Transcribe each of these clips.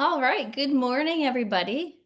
All right. Good morning, everybody.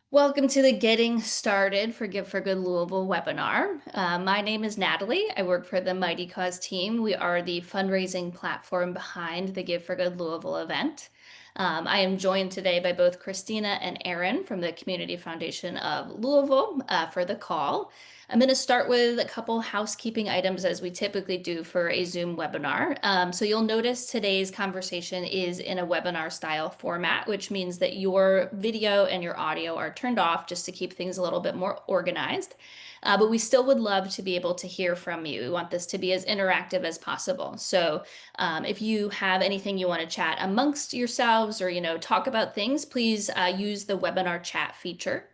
Welcome to the Getting Started for Give for Good Louisville webinar. My name is Natalie. I work for the Mightycause team. We are the fundraising platform behind the Give for Good Louisville event. I am joined today by both Christina and Aaron from the Community Foundation of Louisville for the call. I'm going to start with a couple housekeeping items as we typically do for a Zoom webinar. So you'll notice today's conversation is in a webinar style format, which means that your video and your audio are turned off just to keep things a little bit more organized. But we still would love to be able to hear from you. We want this to be as interactive as possible. So if you have anything you want to chat amongst yourselves or, talk about things, please use the webinar chat feature.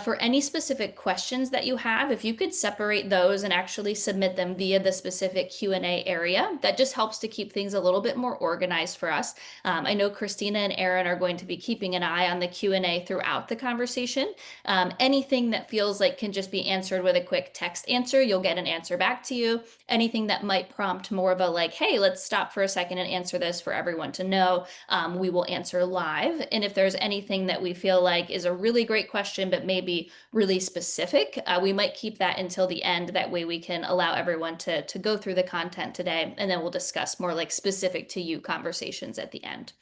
For any specific questions that you have, if you could separate those and actually submit them via the specific Q&A area, that just helps to keep things a little bit more organized for us. I know Christina and Aaron are going to be keeping an eye on the Q&A throughout the conversation. Anything that feels like can just be answered with a quick text answer, you'll get an answer back to you. Anything that might prompt more of a like, hey, let's stop for a second and answer this for everyone to know, we will answer live. And if there's anything that we feel like is a really great question, but maybe really specific, we might keep that until the end. That way we can allow everyone to go through the content today, and then we'll discuss more like specific to you conversations at the end.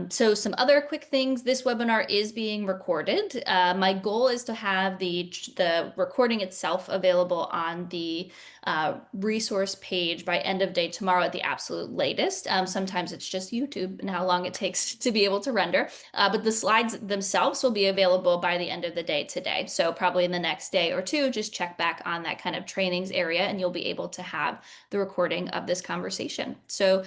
So some other quick things. This webinar is being recorded. My goal is to have the recording itself available on the resource page by end of day tomorrow at the absolute latest. Sometimes it's just YouTube and how long it takes to be able to render. But the slides themselves will be available by the end of the day today. So probably in the next day or two, just check back on that kind of trainings area and you'll be able to have the recording of this conversation. So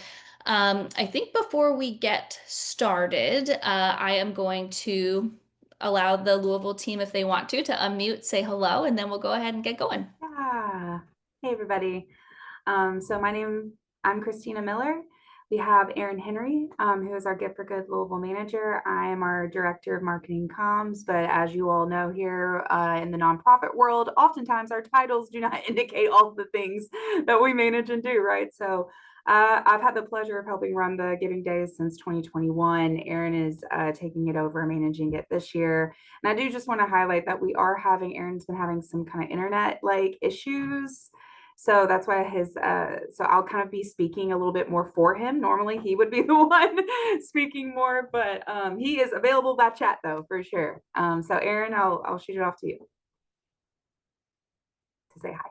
I think before we get started, I am going to allow the Louisville team, if they want to unmute, say hello, and then we'll go ahead and get going. Yeah. Hey, everybody. I'm Christina Miller. We have Aaron Henry, who is our Gift for Good Louisville manager. I am our director of marketing comms, but as you all know here in the nonprofit world, oftentimes our titles do not indicate all the things that we manage and do, right? So I've had the pleasure of helping run the Giving Days since 2021. Aaron is taking it over, managing it this year. And I do just want to highlight that Aaron's been having some kind of internet like issues. So that's why so I'll kind of be speaking a little bit more for him. Normally he would be the one speaking more, but he is available by chat though, for sure. So Aaron, I'll shoot it off to you to say hi,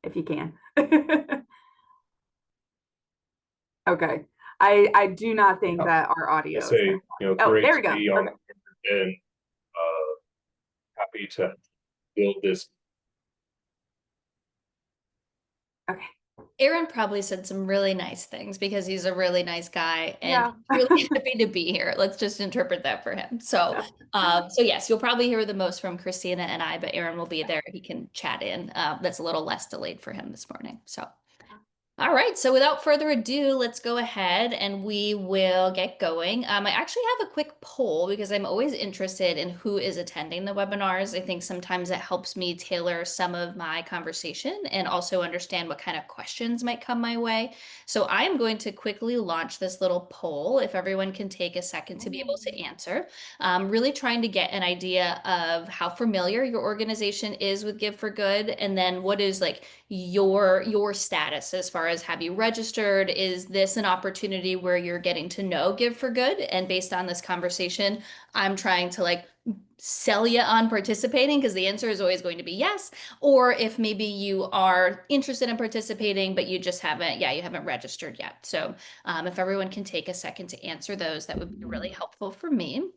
if you can. Okay. I do not think that our audio is say, oh, great there we to go. be on Okay. and happy to build this. Okay. Aaron probably said some really nice things because he's a really nice guy and Yeah. really happy to be here. Let's just interpret that for him. So yes, you'll probably hear the most from Christina and I, but Aaron will be there. He can chat in. That's a little less delayed for him this morning. So. All right, so without further ado, let's go ahead and we will get going. I actually have a quick poll because I'm always interested in who is attending the webinars. I think sometimes it helps me tailor some of my conversation and also understand what kind of questions might come my way. So I am going to quickly launch this little poll if everyone can take a second to be able to answer. Really trying to get an idea of how familiar your organization is with Give for Good, and then what is like your status as far as have you registered? Is this an opportunity where you're getting to know Give for Good? And based on this conversation, I'm trying to like sell you on participating because the answer is always going to be yes. Or if maybe you are interested in participating, but you just haven't, you haven't registered yet. So if everyone can take a second to answer those, that would be really helpful for me.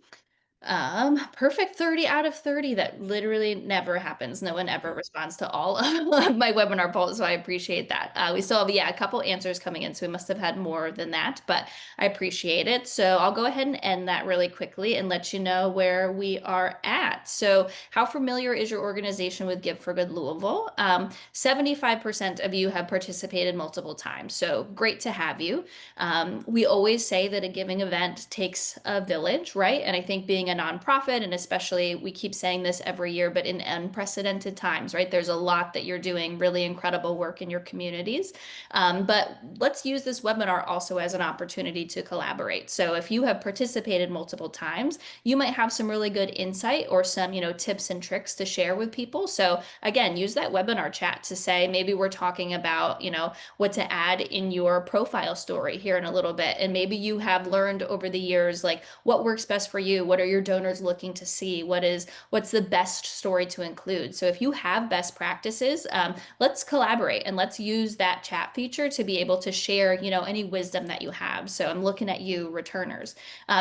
Perfect 30 out of 30. That literally never happens. No one ever responds to all of my webinar polls, so I appreciate that. We still have, a couple answers coming in, so we must have had more than that, but I appreciate it. So I'll go ahead and end that really quickly and let you know where we are at. So how familiar is your organization with Give for Good Louisville? 75% of you have participated multiple times, so great to have you. We always say that a giving event takes a village, right? And I think being being a nonprofit, and especially we keep saying this every year, but in unprecedented times, right? There's a lot that you're doing really incredible work in your communities. But let's use this webinar also as an opportunity to collaborate. So if you have participated multiple times, you might have some really good insight or some, tips and tricks to share with people. So again, use that webinar chat to say, maybe we're talking about, what to add in your profile story here in a little bit. And maybe you have learned over the years, like what works best for you? What are your donors looking to see? What's the best story to include? So if you have best practices, let's collaborate and let's use that chat feature to be able to share, any wisdom that you have. So I'm looking at you, returners,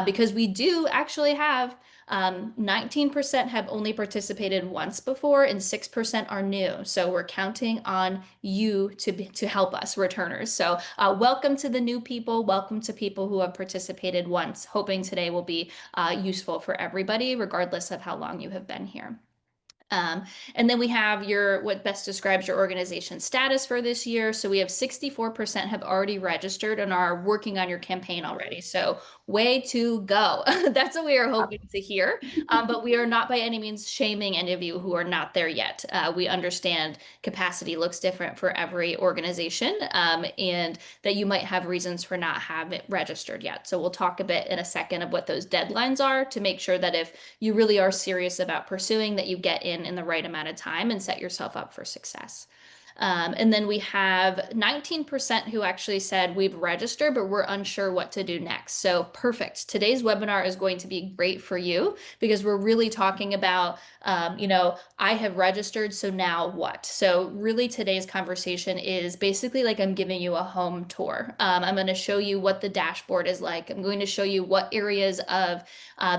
because we do actually have 19% have only participated once before, and 6% are new. So we're counting on you to help us, returners. So welcome to the new people. Welcome to people who have participated once. Hoping today will be useful for everybody, regardless of how long you have been here. Um, and then we have what best describes your organization status for this year. So we have 64% have already registered and are working on your campaign already. So way to go. That's what we are hoping to hear. But we are not by any means shaming any of you who are not there yet. We understand capacity looks different for every organization, and that you might have reasons for not having it registered yet. So we'll talk a bit in a second of what those deadlines are to make sure that if you really are serious about pursuing, that you get in the right amount of time and set yourself up for success. And then we have 19% who actually said we've registered, but we're unsure what to do next. So perfect. Today's webinar is going to be great for you because we're really talking about, I have registered, so now what? So really today's conversation is basically like I'm giving you a home tour. I'm going to show you what the dashboard is like. I'm going to show you what areas of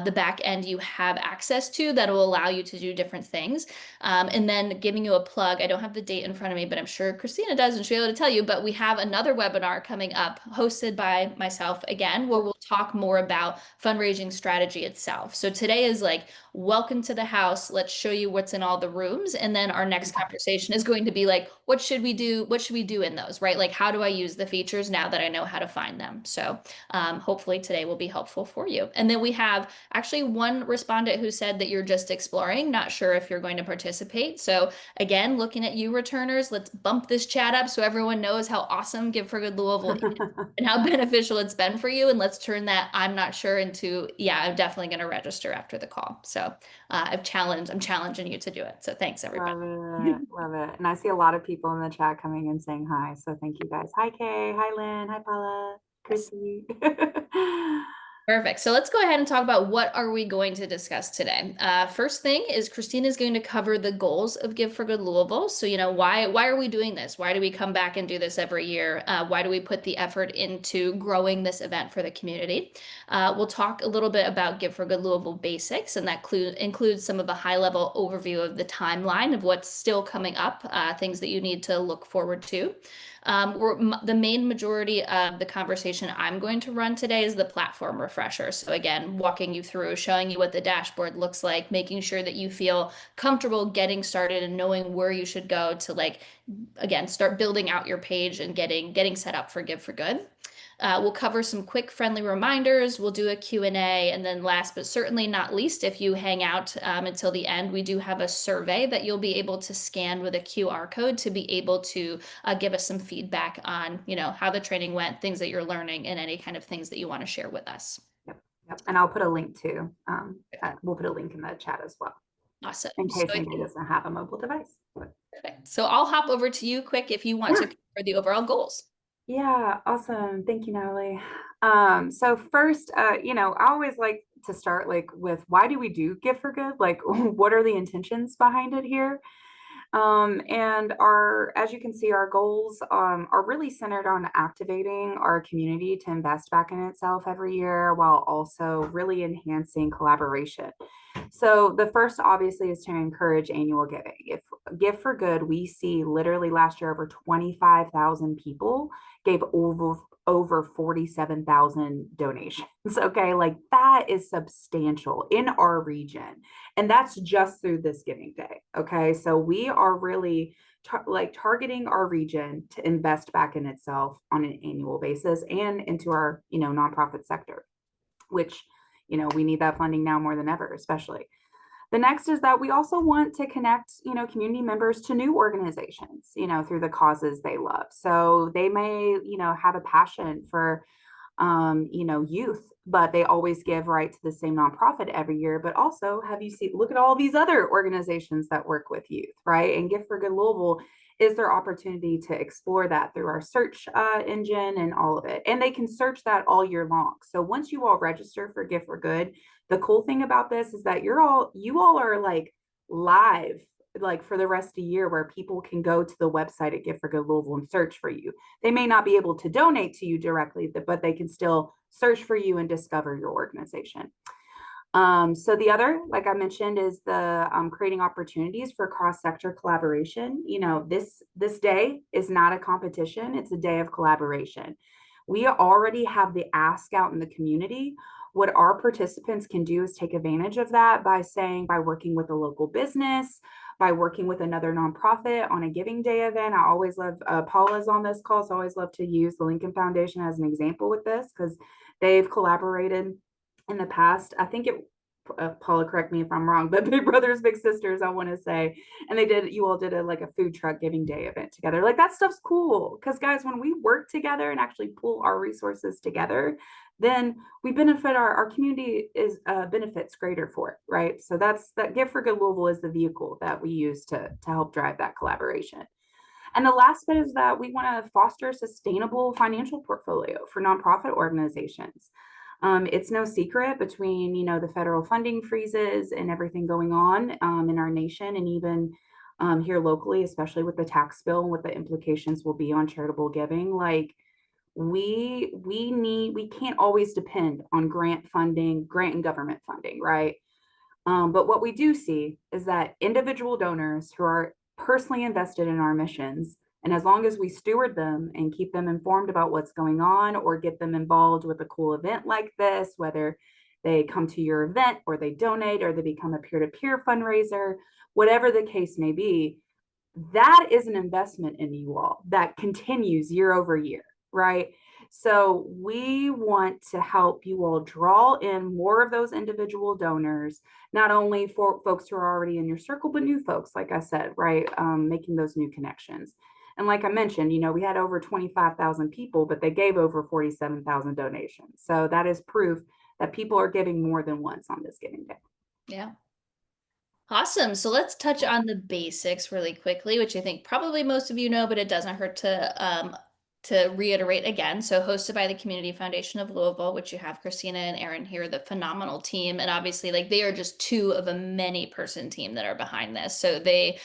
the back end you have access to that will allow you to do different things. And then giving you a plug. I don't have the date in front of me, but I'm sure Christina does and she'll be able to tell you. But we have another webinar coming up hosted by myself again, where we'll talk more about fundraising strategy itself. So today is like, welcome to the house. Let's show you what's in all the rooms. And then our next conversation is going to be like, what should we do? What should we do in those, right? Like, how do I use the features now that I know how to find them? So hopefully today will be helpful for you. And then we have actually one respondent who said that you're just exploring, not sure if you're going to participate. So again, looking at you returners, let's bump this chat up so everyone knows how awesome Give for Good Louisville is and how beneficial it's been for you. And let's turn that I'm not sure into, yeah, I'm definitely going to register after the call. So I'm challenging you to do it. So thanks everybody. Love it. Love it. And I see a lot of people in the chat coming and saying hi. So thank you guys. Hi, Kay. Hi, Lynn. Hi, Paula. Chrissy. Perfect. So let's go ahead and talk about what are we going to discuss today. First thing is Christina is going to cover the goals of Give for Good Louisville. So, why are we doing this? Why do we come back and do this every year? Why do we put the effort into growing this event for the community? We'll talk a little bit about Give for Good Louisville basics, and that includes some of the high-level overview of the timeline of what's still coming up, things that you need to look forward to. The main majority of the conversation I'm going to run today is the platform refresher. So again, walking you through, showing you what the dashboard looks like, making sure that you feel comfortable getting started and knowing where you should go to again, start building out your page and getting set up for Give for Good. We'll cover some quick friendly reminders. We'll do a Q&A. And then last but certainly not least, if you hang out until the end, we do have a survey that you'll be able to scan with a QR code to be able to give us some feedback on, how the training went, things that you're learning, and any kind of things that you want to share with us. Yep. And I'll put a link too. We'll put a link in the chat as well. Awesome. In case anybody doesn't have a mobile device. Perfect. So I'll hop over to you quick if you want to cover the overall goals. Yeah, awesome. Thank you, Natalie. So first, I always like to start with why do we do Give for Good? Like, what are the intentions behind it here? And as you can see, our goals are really centered on activating our community to invest back in itself every year while also really enhancing collaboration. So the first obviously is to encourage annual giving. If Give for Good, we see literally last year over 25,000 people gave over 47,000 donations. Okay, that is substantial in our region. And that's just through this giving day. Okay, so we are really targeting our region to invest back in itself on an annual basis and into our, nonprofit sector, which, we need that funding now more than ever, especially. The next is that we also want to connect, community members to new organizations, through the causes they love. So they may, have a passion for youth, but they always give right to the same nonprofit every year. But also, have you seen, look at all these other organizations that work with youth, right? And Gift for Good Louisville is their opportunity to explore that through our search engine and all of it. And they can search that all year long. So once you all register for Gift for Good, the cool thing about this is that you all are like live, like for the rest of the year, where people can go to the website at Gift for Good Louisville and search for you. They may not be able to donate to you directly, but they can still search for you and discover your organization. So the other, like I mentioned, is the creating opportunities for cross-sector collaboration. This day is not a competition, it's a day of collaboration. We already have the ask out in the community. What our participants can do is take advantage of that by working with a local business, by working with another nonprofit on a Giving Day event. I always love, Paula's on this call, so I always love to use the Lincoln Foundation as an example with this, because they've collaborated in the past. I think Paula, correct me if I'm wrong, but Big Brothers Big Sisters, I want to say, and you all did like a food truck Giving Day event together. Like, that stuff's cool, because guys, when we work together and actually pool our resources together, then we benefit, our community is benefits greater for it, right? So that Gift for Good Louisville is the vehicle that we use to help drive that collaboration. And the last bit is that we want to foster a sustainable financial portfolio for nonprofit organizations. It's no secret, between the federal funding freezes and everything going on in our nation, and even here locally, especially with the tax bill and what the implications will be on charitable giving. Like, we can't always depend on grant and government funding, right? But what we do see is that individual donors who are personally invested in our missions, and as long as we steward them and keep them informed about what's going on, or get them involved with a cool event like this, whether they come to your event or they donate or they become a peer-to-peer fundraiser, whatever the case may be, that is an investment in you all that continues year over year, right? So we want to help you all draw in more of those individual donors, not only for folks who are already in your circle, but new folks, like I said, right? Making those new connections. And like I mentioned, we had over 25,000 people, but they gave over 47,000 donations. So that is proof that people are giving more than once on this Giving Day. Yeah. Awesome. So let's touch on the basics really quickly, which I think probably most of you know, but it doesn't hurt to reiterate again. So hosted by the Community Foundation of Louisville, which you have Christina and Aaron here, the phenomenal team. And obviously, like, they are just two of a many person team that are behind this. So they,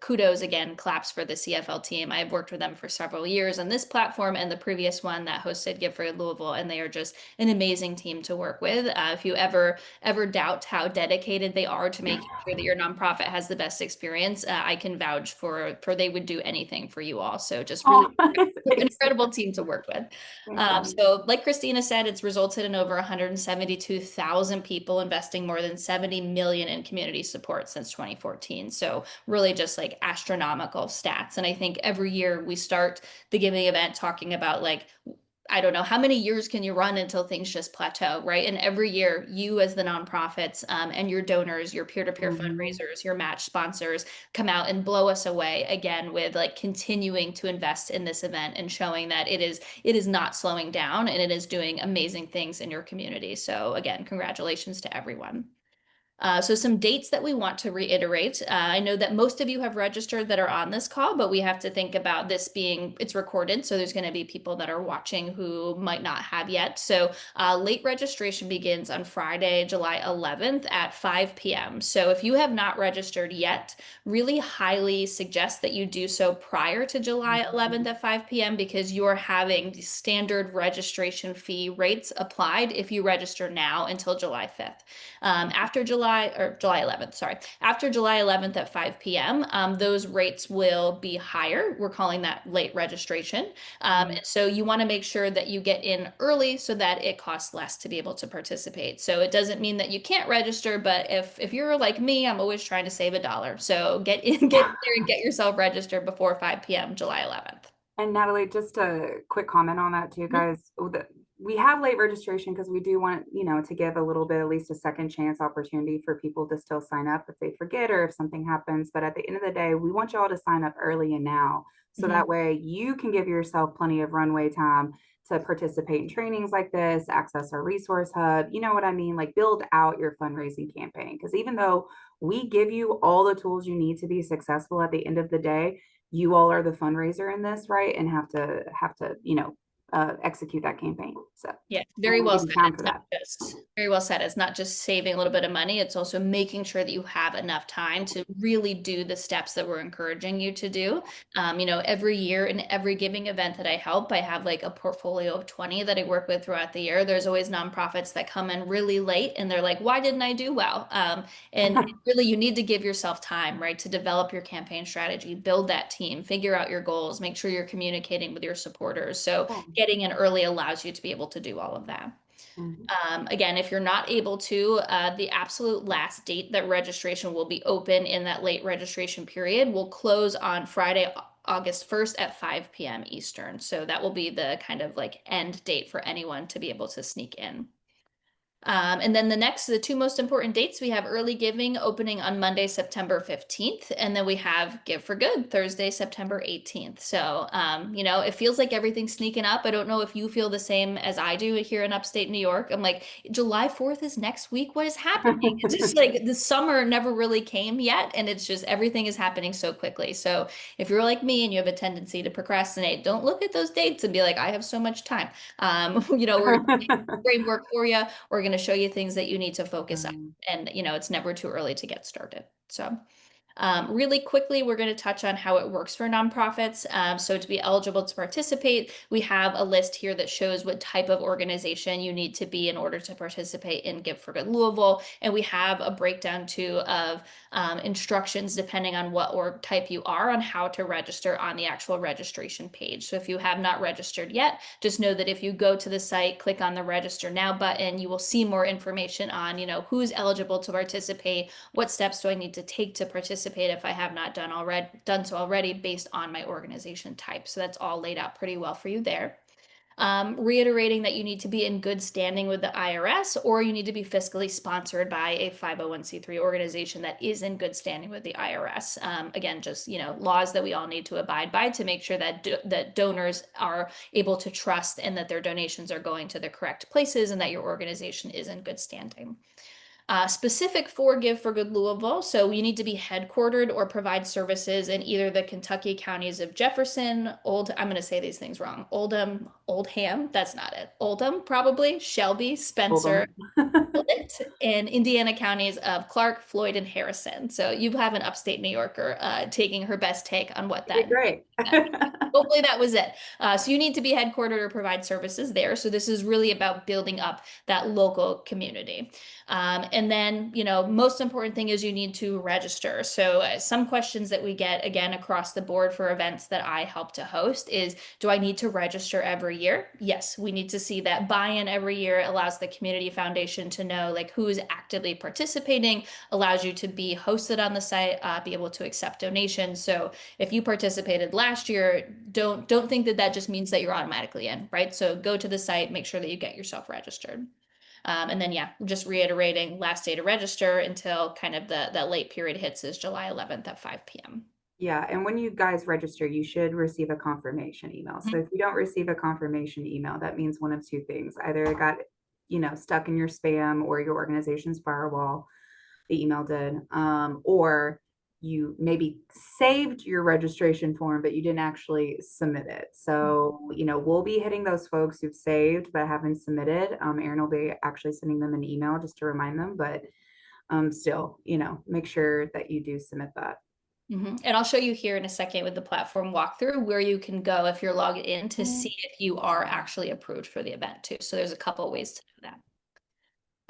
kudos again, claps for the CFL team. I've worked with them for several years on this platform and the previous one that hosted Give for Louisville, and they are just an amazing team to work with. If you ever doubt how dedicated they are to making sure that your nonprofit has the best experience, I can vouch for they would do anything for you all. So just really incredible team to work with. So like Christina said, it's resulted in over 172,000 people investing more than 70 million in community support since 2014. So really just like astronomical stats. And I think every year we start the giving event talking about, like, I don't know, how many years can you run until things just plateau, right? And every year, you as the nonprofits and your donors, your peer-to-peer fundraisers, your match sponsors come out and blow us away again with, like, continuing to invest in this event and showing that it is not slowing down and it is doing amazing things in your community. So again, congratulations to everyone. So some dates that we want to reiterate. I know that most of you have registered that are on this call, but we have to think about this it's recorded. So there's going to be people that are watching who might not have yet. So late registration begins on Friday, July 11th at 5 p.m. So if you have not registered yet, really highly suggest that you do so prior to July 11th at 5 p.m. because you're having the standard registration fee rates applied if you register now until July 5th. After July 11th, sorry. After July 11th at 5 p.m., those rates will be higher. We're calling that late registration. So you want to make sure that you get in early so that it costs less to be able to participate. So it doesn't mean that you can't register, but if you're like me, I'm always trying to save $1. So get there and get yourself registered before 5 p.m. July 11th. And Natalie, just a quick comment on that too, guys. we have late registration because we do want, to give a little bit, at least a second chance opportunity for people to still sign up if they forget or if something happens. But at the end of the day, we want y'all to sign up early and now. So Mhm. that way you can give yourself plenty of runway time to participate in trainings like this, access our resource hub. You know what I mean? Like build out your fundraising campaign. Because even though we give you all the tools you need to be successful at the end of the day, you all are the fundraiser in this, right? And have to, execute that campaign. So Yeah, I very want to well give you said. time It's for not that. just very well said. It's not just saving a little bit of money. It's also making sure that you have enough time to really do the steps that we're encouraging you to do. Every year in every giving event that I help, I have like a portfolio of 20 that I work with throughout the year. There's always nonprofits that come in really late and they're like, why didn't I do well? And really, you need to give yourself time, right, to develop your campaign strategy, build that team, figure out your goals, make sure you're communicating with your supporters. So Yeah. getting in early allows you to be able to do all of that. Mhm. Again, if you're not able to, the absolute last date that registration will be open in that late registration period will close on Friday, August 1st at 5 p.m. Eastern. So that will be the kind of like end date for anyone to be able to sneak in. And then the two most important dates, we have early giving opening on Monday, September 15th, and then we have Give for Good Thursday, September 18th. So, it feels like everything's sneaking up. I don't know if you feel the same as I do here in upstate New York. I'm like, July 4th is next week. What is happening? It's just like the summer never really came yet, and it's just everything is happening so quickly. So, if you're like me and you have a tendency to procrastinate, don't look at those dates and be like, I have so much time. We're framework for you. We're going to show you things that you need to focus on. And, it's never too early to get started. So, really quickly, we're going to touch on how it works for nonprofits. So, to be eligible to participate, we have a list here that shows what type of organization you need to be in order to participate in Give for Good Louisville. And we have a breakdown too of instructions depending on what org type you are on how to register on the actual registration page. So, if you have not registered yet, just know that if you go to the site, click on the Register Now button, you will see more information on, who's eligible to participate, what steps do I need to take to participate if I have not done so already based on my organization type. So that's all laid out pretty well for you there. Reiterating that you need to be in good standing with the IRS or you need to be fiscally sponsored by a 501c3 organization that is in good standing with the IRS. Again, just laws that we all need to abide by to make sure that that donors are able to trust and that their donations are going to the correct places and that your organization is in good standing. Specific for Give for Good Louisville. So you need to be headquartered or provide services in either the Kentucky counties of Jefferson, I'm going to say these things wrong. Oldham, that's not it. Oldham, probably, Shelby, Hold Spencer, them. and Indiana counties of Clark, Floyd, and Harrison. So you have an upstate New Yorker taking her best take on what You did that great. hopefully that was it. So you need to be headquartered or provide services there. So this is really about building up that local community. And then, most important thing is you need to register. So some questions that we get again across the board for events that I help to host is, do I need to register every year? Yes, we need to see that buy-in every year. It allows the community foundation to know like who is actively participating, allows you to be hosted on the site, be able to accept donations. So if you participated last year, don't think that that just means that you're automatically in, right? So go to the site, make sure that you get yourself registered. And then yeah, just reiterating last day to register until kind of that late period hits is July 11th at 5 p.m. Yeah, and when you guys register, you should receive a confirmation email. So if you don't receive a confirmation email, that means one of two things. Either it got, stuck in your spam or your organization's firewall, the email did, or you maybe saved your registration form, but you didn't actually submit it. So, we'll be hitting those folks who've saved but haven't submitted. Erin will be actually sending them an email just to remind them, but still, make sure that you do submit that. And I'll show you here in a second with the platform walkthrough where you can go if you're logged in to see if you are actually approved for the event too. So there's a couple ways to do that.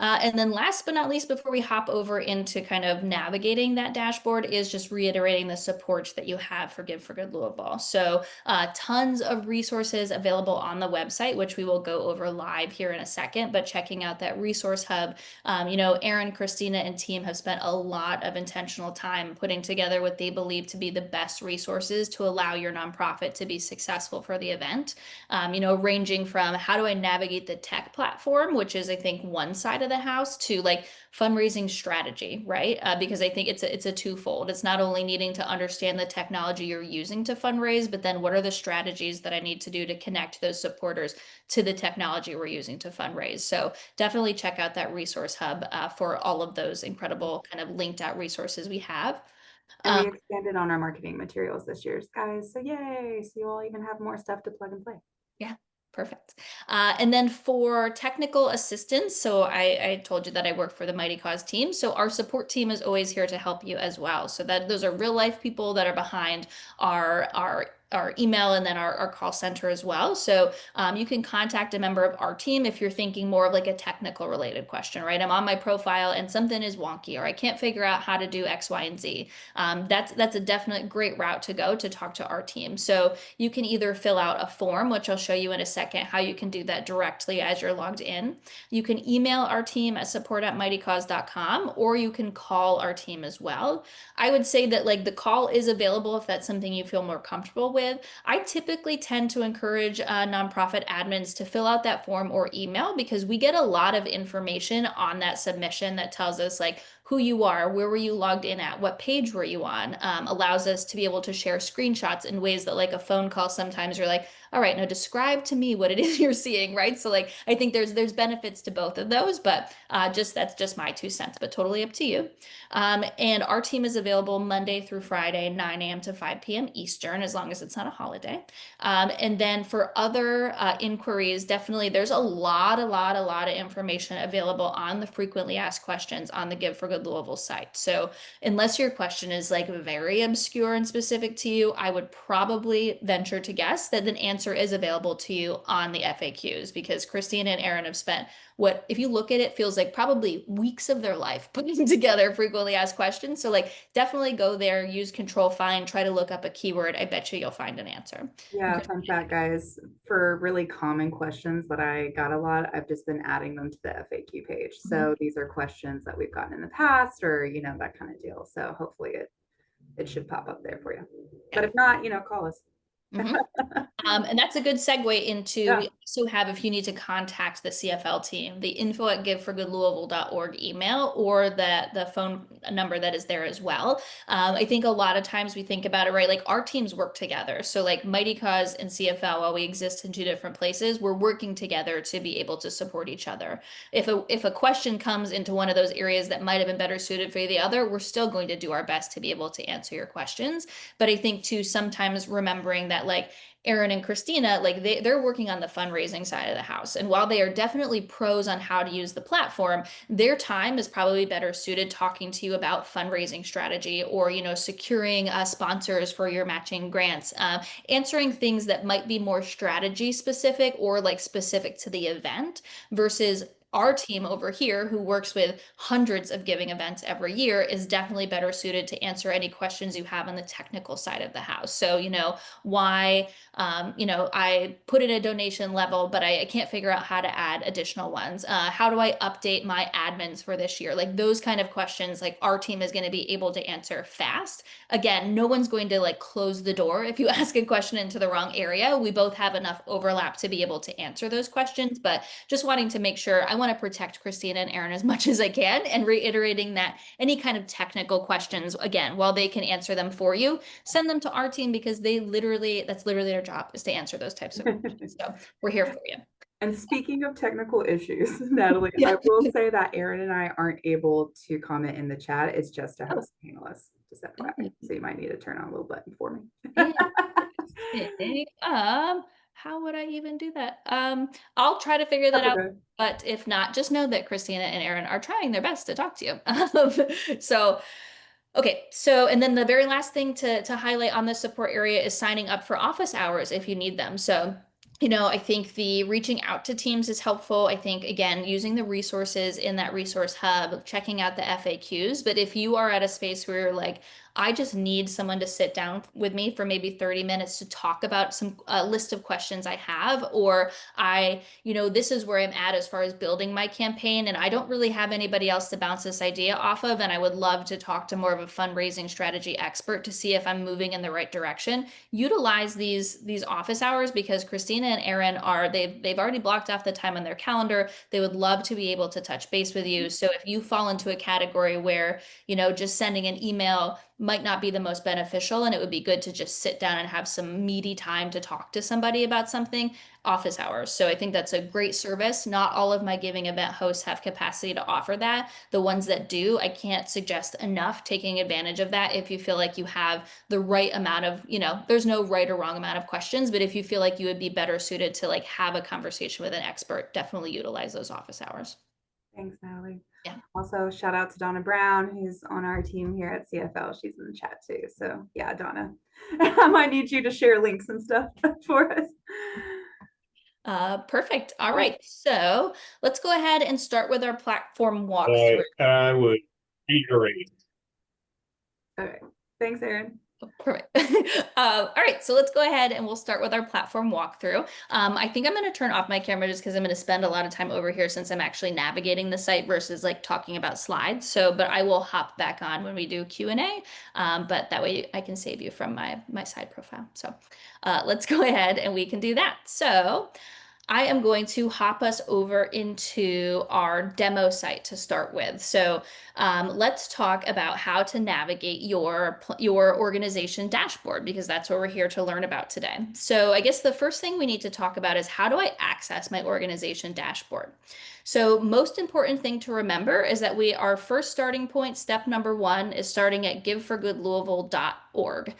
And then last but not least, before we hop over into kind of navigating that dashboard, is just reiterating the support that you have for Give for Good Louisville. So tons of resources available on the website, which we will go over live here in a second, but checking out that resource hub. Aaron, Christina, and team have spent a lot of intentional time putting together what they believe to be the best resources to allow your nonprofit to be successful for the event. Ranging from how do I navigate the tech platform, which is, I think, one side of the house, to like fundraising strategy, right? Because I think it's a twofold. It's not only needing to understand the technology you're using to fundraise, but then what are the strategies that I need to do to connect those supporters to the technology we're using to fundraise. So definitely check out that resource hub for all of those incredible kind of linked out resources we have. And Um, we expanded on our marketing materials this year, guys. So yay. So you all even have more stuff to plug and play. Yeah, perfect. And then for technical assistance, so I told you that I work for the Mightycause team. So our support team is always here to help you as well. So that those are real life people that are behind our email and then our call center as well. So you can contact a member of our team if you're thinking more of like a technical related question, right? I'm on my profile and something is wonky or I can't figure out how to do X, Y, and Z. That's a definite great route to go to talk to our team. So you can either fill out a form, which I'll show you in a second how you can do that directly as you're logged in. You can email our team at support@mightycause.com, or you can call our team as well. I would say that like the call is available if that's something you feel more comfortable with. I typically tend to encourage nonprofit admins to fill out that form or email because we get a lot of information on that submission that tells us like who you are, where were you logged in at, what page were you on, allows us to be able to share screenshots in ways that like a phone call, sometimes you're like, all right, now describe to me what it is you're seeing, right? So like I think there's benefits to both of those, but just that's just my 2 cents, but totally up to you. And our team is available Monday through Friday, 9 a.m. to 5 p.m. Eastern, as long as it's not a holiday. And then for other inquiries, definitely there's a lot of information available on the frequently asked questions on the Give for Good Louisville site. So unless your question is like very obscure and specific to you, I would probably venture to guess that an answer is available to you on the FAQs because Christina and Aaron have spent what, if you look at it, feels like probably weeks of their life putting together frequently asked questions. So like definitely go there, use control find, try to look up a keyword. I bet you you'll find an answer. Yeah, fun fact, guys. For really common questions that I got a lot, I've just been adding them to the FAQ page. Mhm. So these are questions that we've gotten in the past or, that kind of deal. So hopefully it should pop up there for you. But Yeah. if not, call us. Mhm. And that's a good segue into, Yeah. we also have, if you need to contact the CFL team, the info@giveforgoodlouisville.org email or the phone number that is there as well. I think a lot of times we think about it, right? Like our teams work together. So like Mighty Cause and CFL, while we exist in two different places, we're working together to be able to support each other. If a question comes into one of those areas that might have been better suited for the other, we're still going to do our best to be able to answer your questions. But I think too, sometimes remembering that like Aaron and Christina, like they're working on the fundraising side of the house. And while they are definitely pros on how to use the platform, their time is probably better suited talking to you about fundraising strategy or, securing sponsors for your matching grants, answering things that might be more strategy specific or like specific to the event versus our team over here, who works with hundreds of giving events every year, is definitely better suited to answer any questions you have on the technical side of the house. So, why I put in a donation level, but I can't figure out how to add additional ones. How do I update my admins for this year? Like those kind of questions, like our team is going to be able to answer fast. Again, no one's going to like close the door if you ask a question into the wrong area. We both have enough overlap to be able to answer those questions, but just wanting to make sure I want to protect Christina and Aaron as much as I can and reiterating that any kind of technical questions, again, while they can answer them for you, send them to our team because that's literally their job is to answer those types of questions. So we're here for you. And speaking of technical issues, Natalie, Yeah. I will say that Aaron and I aren't able to comment in the chat. It's just a Oh, host panelist, just oh, FYI. So you might need to turn on a little button for me. interesting. How would I even do that? I'll try to figure that That's out. okay. But if not, just know that Christina and Aaron are trying their best to talk to you. So okay, so and then the very last thing to highlight on the support area is signing up for office hours if you need them. So I think the reaching out to teams is helpful. I think, again, using the resources in that resource hub, checking out the FAQs. But if you are at a space where you're like, I just need someone to sit down with me for maybe 30 minutes to talk about some list of questions I have, or this is where I'm at as far as building my campaign, and I don't really have anybody else to bounce this idea off of, and I would love to talk to more of a fundraising strategy expert to see if I'm moving in the right direction. Utilize these office hours, because Christina and Aaron they've already blocked off the time on their calendar. They would love to be able to touch base with you. So if you fall into a category where, just sending an email might not be the most beneficial, and it would be good to just sit down and have some meaty time to talk to somebody about something, office hours. So I think that's a great service. Not all of my giving event hosts have capacity to offer that. The ones that do, I can't suggest enough taking advantage of that if you feel like you have the right amount of, there's no right or wrong amount of questions, but if you feel like you would be better suited to like have a conversation with an expert, definitely utilize those office hours. Thanks, Natalie. Yeah. Also, shout out to Donna Brown, who's on our team here at CFL. She's in the chat too. So yeah, Donna, I might need you to share links and stuff for us. Perfect. All right. So let's go ahead and start with our platform walkthrough. I would reiterate. Okay. Thanks, Aaron. Perfect. All right, so let's go ahead and we'll start with our platform walkthrough. I think I'm going to turn off my camera just because I'm going to spend a lot of time over here since I'm actually navigating the site versus like talking about slides. So, but I will hop back on when we do Q&A, but that way I can save you from my side profile. So let's go ahead and we can do that. So I am going to hop us over into our demo site to start with. So let's talk about how to navigate your organization dashboard, because that's what we're here to learn about today. So I guess the first thing we need to talk about is, how do I access my organization dashboard? So most important thing to remember is that our first starting point, step number one, is starting at giveforgoodlouisville.org.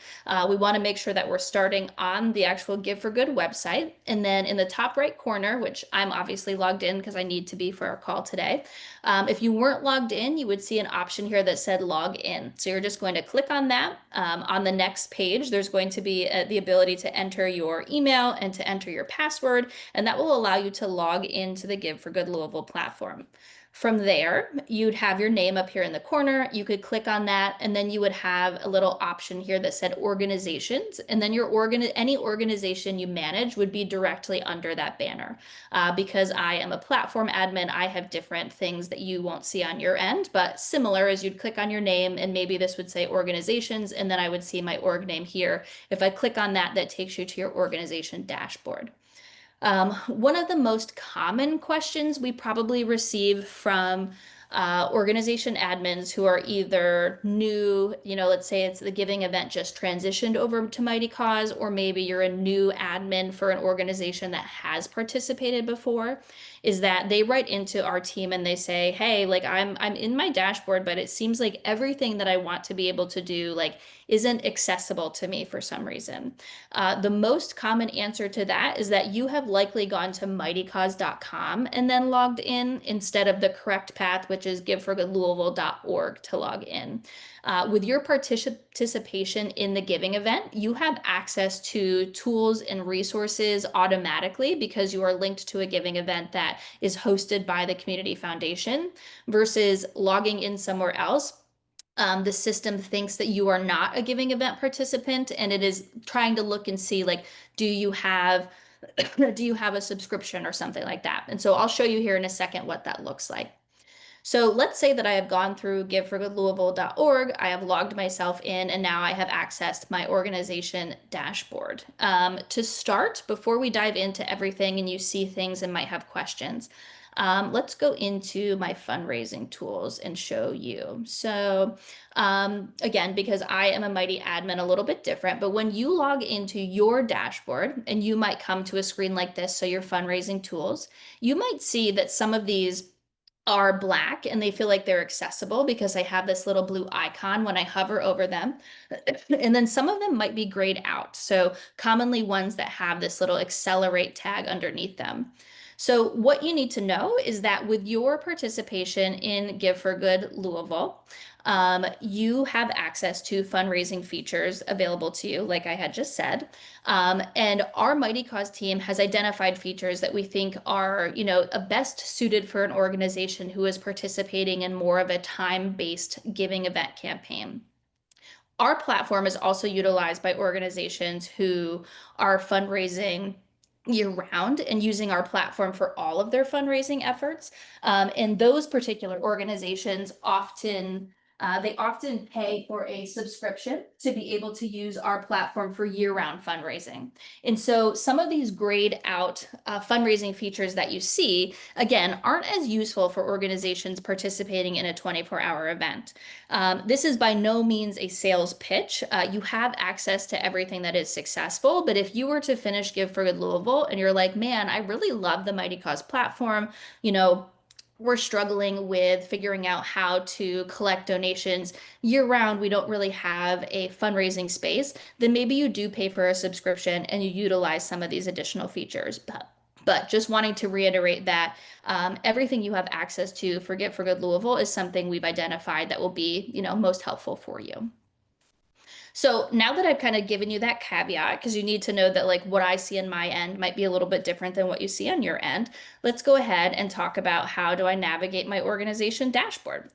We want to make sure that we're starting on the actual Give for Good website. And then in the top right corner, which I'm obviously logged in because I need to be for our call today, if you weren't logged in, you would see an option here that said log in. So you're just going to click on that. On the next page, there's going to be the ability to enter your email and to enter your password, and that will allow you to log into the Give for Good Louisville platform. From there, you'd have your name up here in the corner. You could click on that, and then you would have a little option here that said organizations, and then any organization you manage would be directly under that banner. Because I am a platform admin, I have different things that you won't see on your end, but similar as you'd click on your name, and maybe this would say organizations, and then I would see my org name here. If I click on that, that takes you to your organization dashboard. One of the most common questions we probably receive from organization admins who are either new, let's say it's the giving event just transitioned over to Mightycause, or maybe you're a new admin for an organization that has participated before, is that they write into our team and they say, hey, like I'm in my dashboard, but it seems like everything that I want to be able to do like isn't accessible to me for some reason. The most common answer to that is that you have likely gone to mightycause.com and then logged in instead of the correct path, which is giveforgoodlouisville.org to log in. With your participation in the giving event, you have access to tools and resources automatically because you are linked to a giving event that is hosted by the Community Foundation, versus logging in somewhere else. The system thinks that you are not a giving event participant, and it is trying to look and see, like, do you have a subscription or something like that? And so I'll show you here in a second what that looks like. So let's say that I have gone through giveforgoodlouisville.org, I have logged myself in, and now I have accessed my organization dashboard. To start, before we dive into everything and you see things and might have questions, let's go into my fundraising tools and show you. So again, because I am a Mighty admin, a little bit different, but when you log into your dashboard, and you might come to a screen like this, so your fundraising tools, you might see that some of these are black and they feel like they're accessible because I have this little blue icon when I hover over them. And then some of them might be grayed out. So commonly ones that have this little accelerate tag underneath them. So, what you need to know is that with your participation in Give for Good Louisville, you have access to fundraising features available to you, like I had just said. And our Mightycause team has identified features that we think are, best suited for an organization who is participating in more of a time-based giving event campaign. Our platform is also utilized by organizations who are fundraising year round and using our platform for all of their fundraising efforts. And those particular organizations often pay for a subscription to be able to use our platform for year-round fundraising. And so some of these grayed out fundraising features that you see, again, aren't as useful for organizations participating in a 24-hour event. This is by no means a sales pitch. You have access to everything that is successful, but if you were to finish Give for Good Louisville and you're like, man, I really love the Mightycause platform, we're struggling with figuring out how to collect donations year round. We don't really have a fundraising space. Then maybe you do pay for a subscription and you utilize some of these additional features. But just wanting to reiterate that everything you have access to for Give for Good Louisville is something we've identified that will be, most helpful for you. So now that I've kind of given you that caveat, because you need to know that like what I see in my end might be a little bit different than what you see on your end, let's go ahead and talk about how do I navigate my organization dashboard.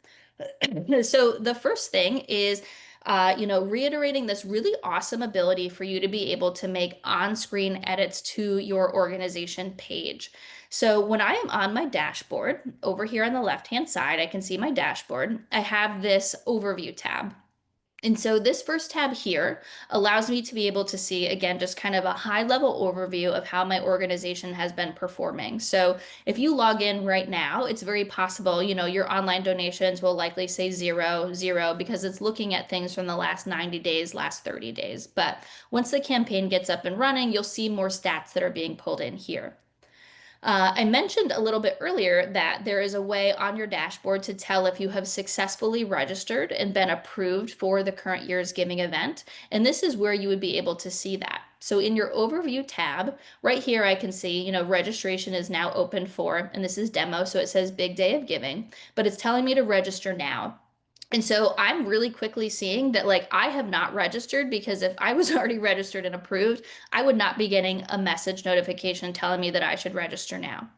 So the first thing is, reiterating this really awesome ability for you to be able to make on-screen edits to your organization page. So when I am on my dashboard, over here on the left-hand side, I can see my dashboard. I have this overview tab. And so this first tab here allows me to be able to see, again, just kind of a high level overview of how my organization has been performing. So if you log in right now, it's very possible, your online donations will likely say 0, 0, because it's looking at things from the last 90 days, last 30 days. But once the campaign gets up and running, you'll see more stats that are being pulled in here. I mentioned a little bit earlier that there is a way on your dashboard to tell if you have successfully registered and been approved for the current year's giving event. And this is where you would be able to see that. So in your overview tab, right here, I can see, registration is now open for, and this is demo, so it says big day of giving, but it's telling me to register now. And so I'm really quickly seeing that like I have not registered, because if I was already registered and approved, I would not be getting a message notification telling me that I should register now.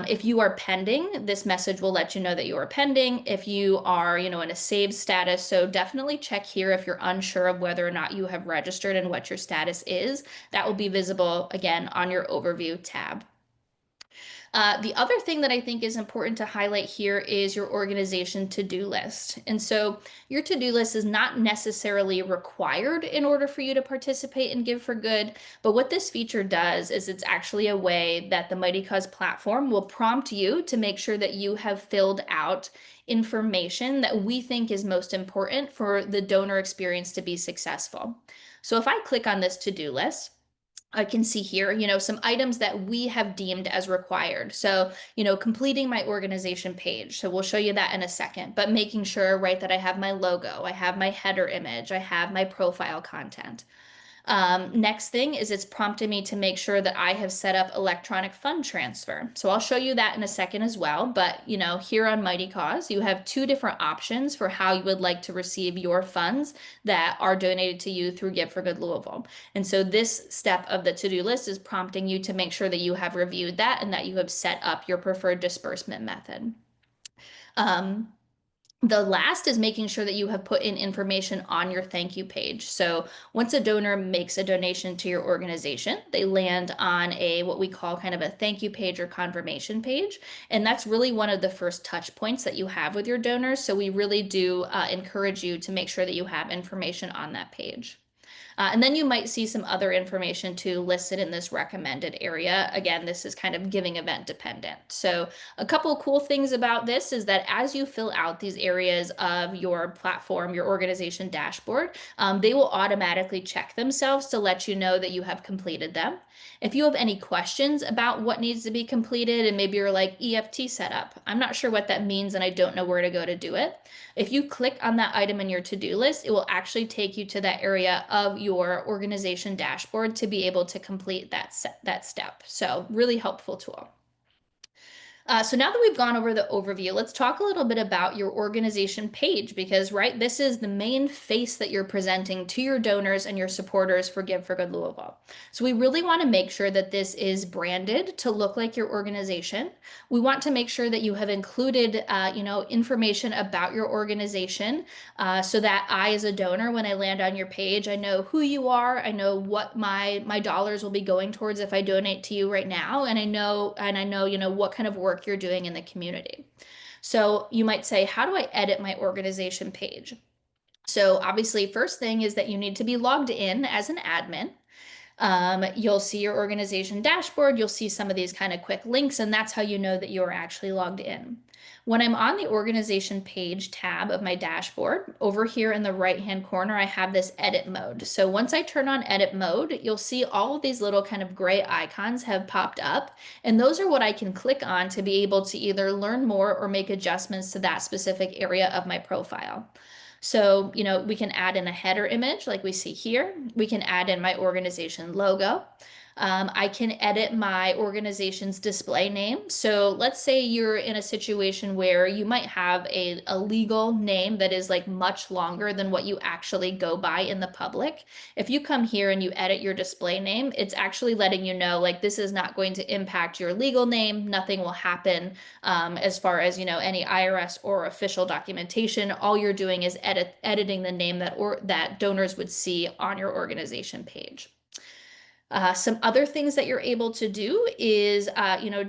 If you are pending, this message will let you know that you are pending. If you are, in a saved status, so definitely check here if you're unsure of whether or not you have registered and what your status is. That will be visible again on your overview tab. The other thing that I think is important to highlight here is your organization to-do list. And so your to-do list is not necessarily required in order for you to participate and Give for Good, but what this feature does is it's actually a way that the Mightycause platform will prompt you to make sure that you have filled out information that we think is most important for the donor experience to be successful. So if I click on this to-do list, I can see here, some items that we have deemed as required. So, completing my organization page. So we'll show you that in a second, but making sure, right, that I have my logo, I have my header image, I have my profile content. Next thing is it's prompted me to make sure that I have set up electronic fund transfer. So I'll show you that in a second as well. But, here on Mightycause, you have two different options for how you would like to receive your funds that are donated to you through Give for Good Louisville. And so this step of the to-do list is prompting you to make sure that you have reviewed that and that you have set up your preferred disbursement method. The last is making sure that you have put in information on your thank you page. So once a donor makes a donation to your organization, they land on what we call kind of a thank you page or confirmation page. And that's really one of the first touch points that you have with your donors. So we really do encourage you to make sure that you have information on that page. And then you might see some other information too listed in this recommended area. Again, this is kind of giving event dependent. So a couple cool things about this is that as you fill out these areas of your platform, your organization dashboard, they will automatically check themselves to let you know that you have completed them. If you have any questions about what needs to be completed, and maybe you're like EFT setup, I'm not sure what that means and I don't know where to go to do it. If you click on that item in your to-do list, it will actually take you to that area of your organization dashboard to be able to complete that step. So really helpful tool. So now that we've gone over the overview, let's talk a little bit about your organization page because, right, this is the main face that you're presenting to your donors and your supporters for Give for Good Louisville. So we really want to make sure that this is branded to look like your organization. We want to make sure that you have included, information about your organization so that I, as a donor, when I land on your page, I know who you are. I know what my dollars will be going towards if I donate to you right now, and I know what kind of work you're doing in the community. So you might say, how do I edit my organization page? So obviously, first thing is that you need to be logged in as an admin. You'll see your organization dashboard. You'll see some of these kind of quick links, and that's how you know that you're actually logged in. When I'm on the organization page tab of my dashboard, over here in the right-hand corner, I have this edit mode. So once I turn on edit mode, you'll see all of these little kind of gray icons have popped up, and those are what I can click on to be able to either learn more or make adjustments to that specific area of my profile. So, we can add in a header image like we see here. We can add in my organization logo. I can edit my organization's display name. So let's say you're in a situation where you might have a legal name that is like much longer than what you actually go by in the public. If you come here and you edit your display name, it's actually letting you know like this is not going to impact your legal name. Nothing will happen as far as any IRS or official documentation. All you're doing is editing the name that donors would see on your organization page. Some other things that you're able to do is,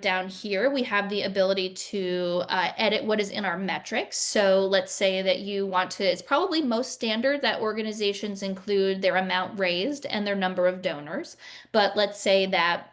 down here we have the ability to edit what is in our metrics. So let's say that you want to, it's probably most standard that organizations include their amount raised and their number of donors. But let's say that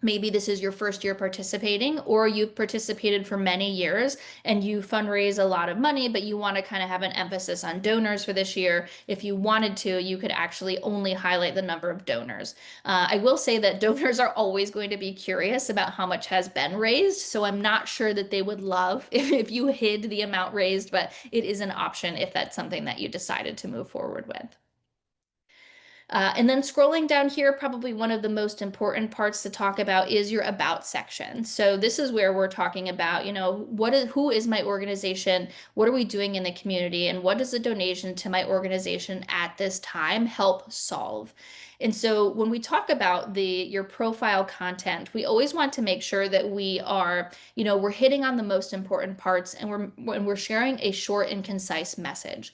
maybe this is your first year participating, or you've participated for many years and you fundraise a lot of money, but you want to kind of have an emphasis on donors for this year. If you wanted to, you could actually only highlight the number of donors. I will say that donors are always going to be curious about how much has been raised, so I'm not sure that they would love if you hid the amount raised, but it is an option if that's something that you decided to move forward with. And then scrolling down here, probably one of the most important parts to talk about is your about section. So this is where we're talking about, who is my organization? What are we doing in the community? And what does a donation to my organization at this time help solve? And so when we talk about your profile content, we always want to make sure that we are, we're hitting on the most important parts and we're sharing a short and concise message.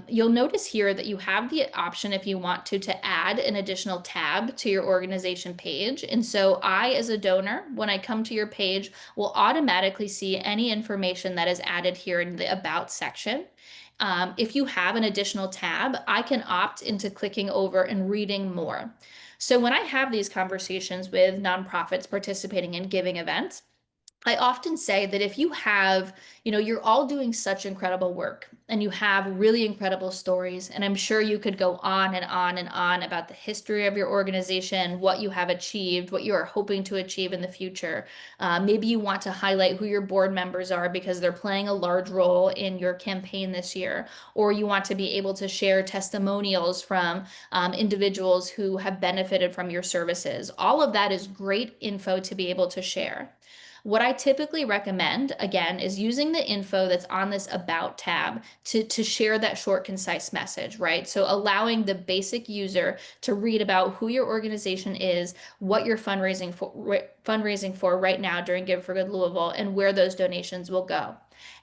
You'll notice here that you have the option if you want to add an additional tab to your organization page. And so I, as a donor, when I come to your page, will automatically see any information that is added here in the About section. If you have an additional tab, I can opt into clicking over and reading more. So when I have these conversations with nonprofits participating in giving events, I often say that if you have, you're all doing such incredible work and you have really incredible stories, and I'm sure you could go on and on and on about the history of your organization, what you have achieved, what you are hoping to achieve in the future. Maybe you want to highlight who your board members are because they're playing a large role in your campaign this year, or you want to be able to share testimonials from individuals who have benefited from your services. All of that is great info to be able to share. What I typically recommend, again, is using the info that's on this About tab to share that short, concise message, right? So allowing the basic user to read about who your organization is, what you're fundraising for right now during Give for Good Louisville, and where those donations will go.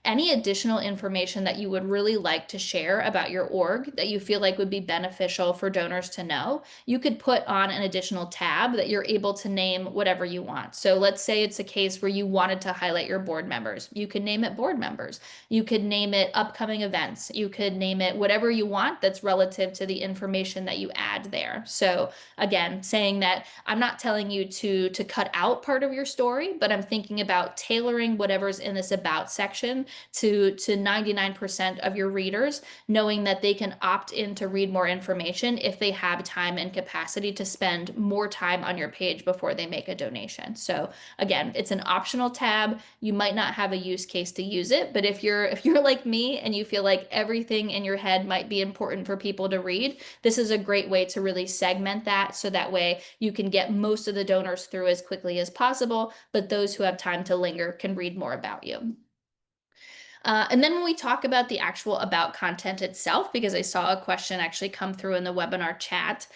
Any additional information that you would really like to share about your org that you feel like would be beneficial for donors to know, you could put on an additional tab that you're able to name whatever you want. So let's say it's a case where you wanted to highlight your board members. You could name it board members. You could name it upcoming events. You could name it whatever you want that's relative to the information that you add there. So again, saying that I'm not telling you to cut out part of your story, but I'm thinking about tailoring whatever's in this About section information to 99% of your readers, knowing that they can opt in to read more information if they have time and capacity to spend more time on your page before they make a donation. So again, it's an optional tab. You might not have a use case to use it, but if you're like me and you feel like everything in your head might be important for people to read, this is a great way to really segment that so that way you can get most of the donors through as quickly as possible, but those who have time to linger can read more about you. And then when we talk about the actual about content itself, because I saw a question actually come through in the webinar chat,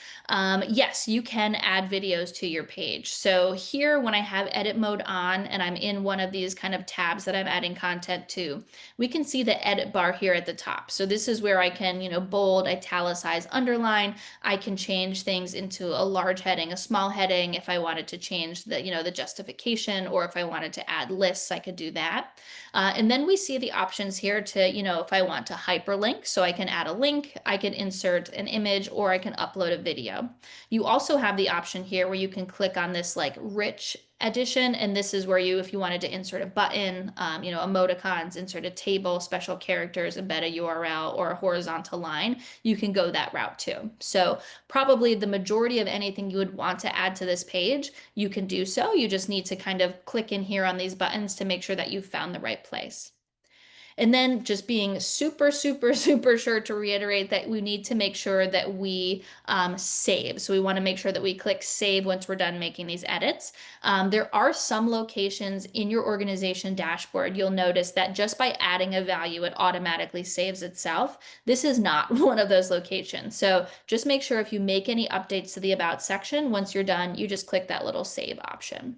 yes, you can add videos to your page. So here, when I have edit mode on and I'm in one of these kind of tabs that I'm adding content to, we can see the edit bar here at the top. So this is where I can, bold, italicize, underline. I can change things into a large heading, a small heading. If I wanted to change the justification, or if I wanted to add lists, I could do that. And then we see the options here to, if I want to hyperlink, so I can add a link, I can insert an image, or I can upload a video. You also have the option here where you can click on this like rich edition, and this is where if you wanted to insert a button, emoticons, insert a table, special characters, embed a URL, or a horizontal line, you can go that route too. So probably the majority of anything you would want to add to this page, you can do so. You just need to kind of click in here on these buttons to make sure that you've found the right place. And then just being super, super, super sure to reiterate that we need to make sure that we save. So we want to make sure that we click save once we're done making these edits. There are some locations in your organization dashboard. You'll notice that just by adding a value, it automatically saves itself. This is not one of those locations. So just make sure if you make any updates to the about section, once you're done, you just click that little save option.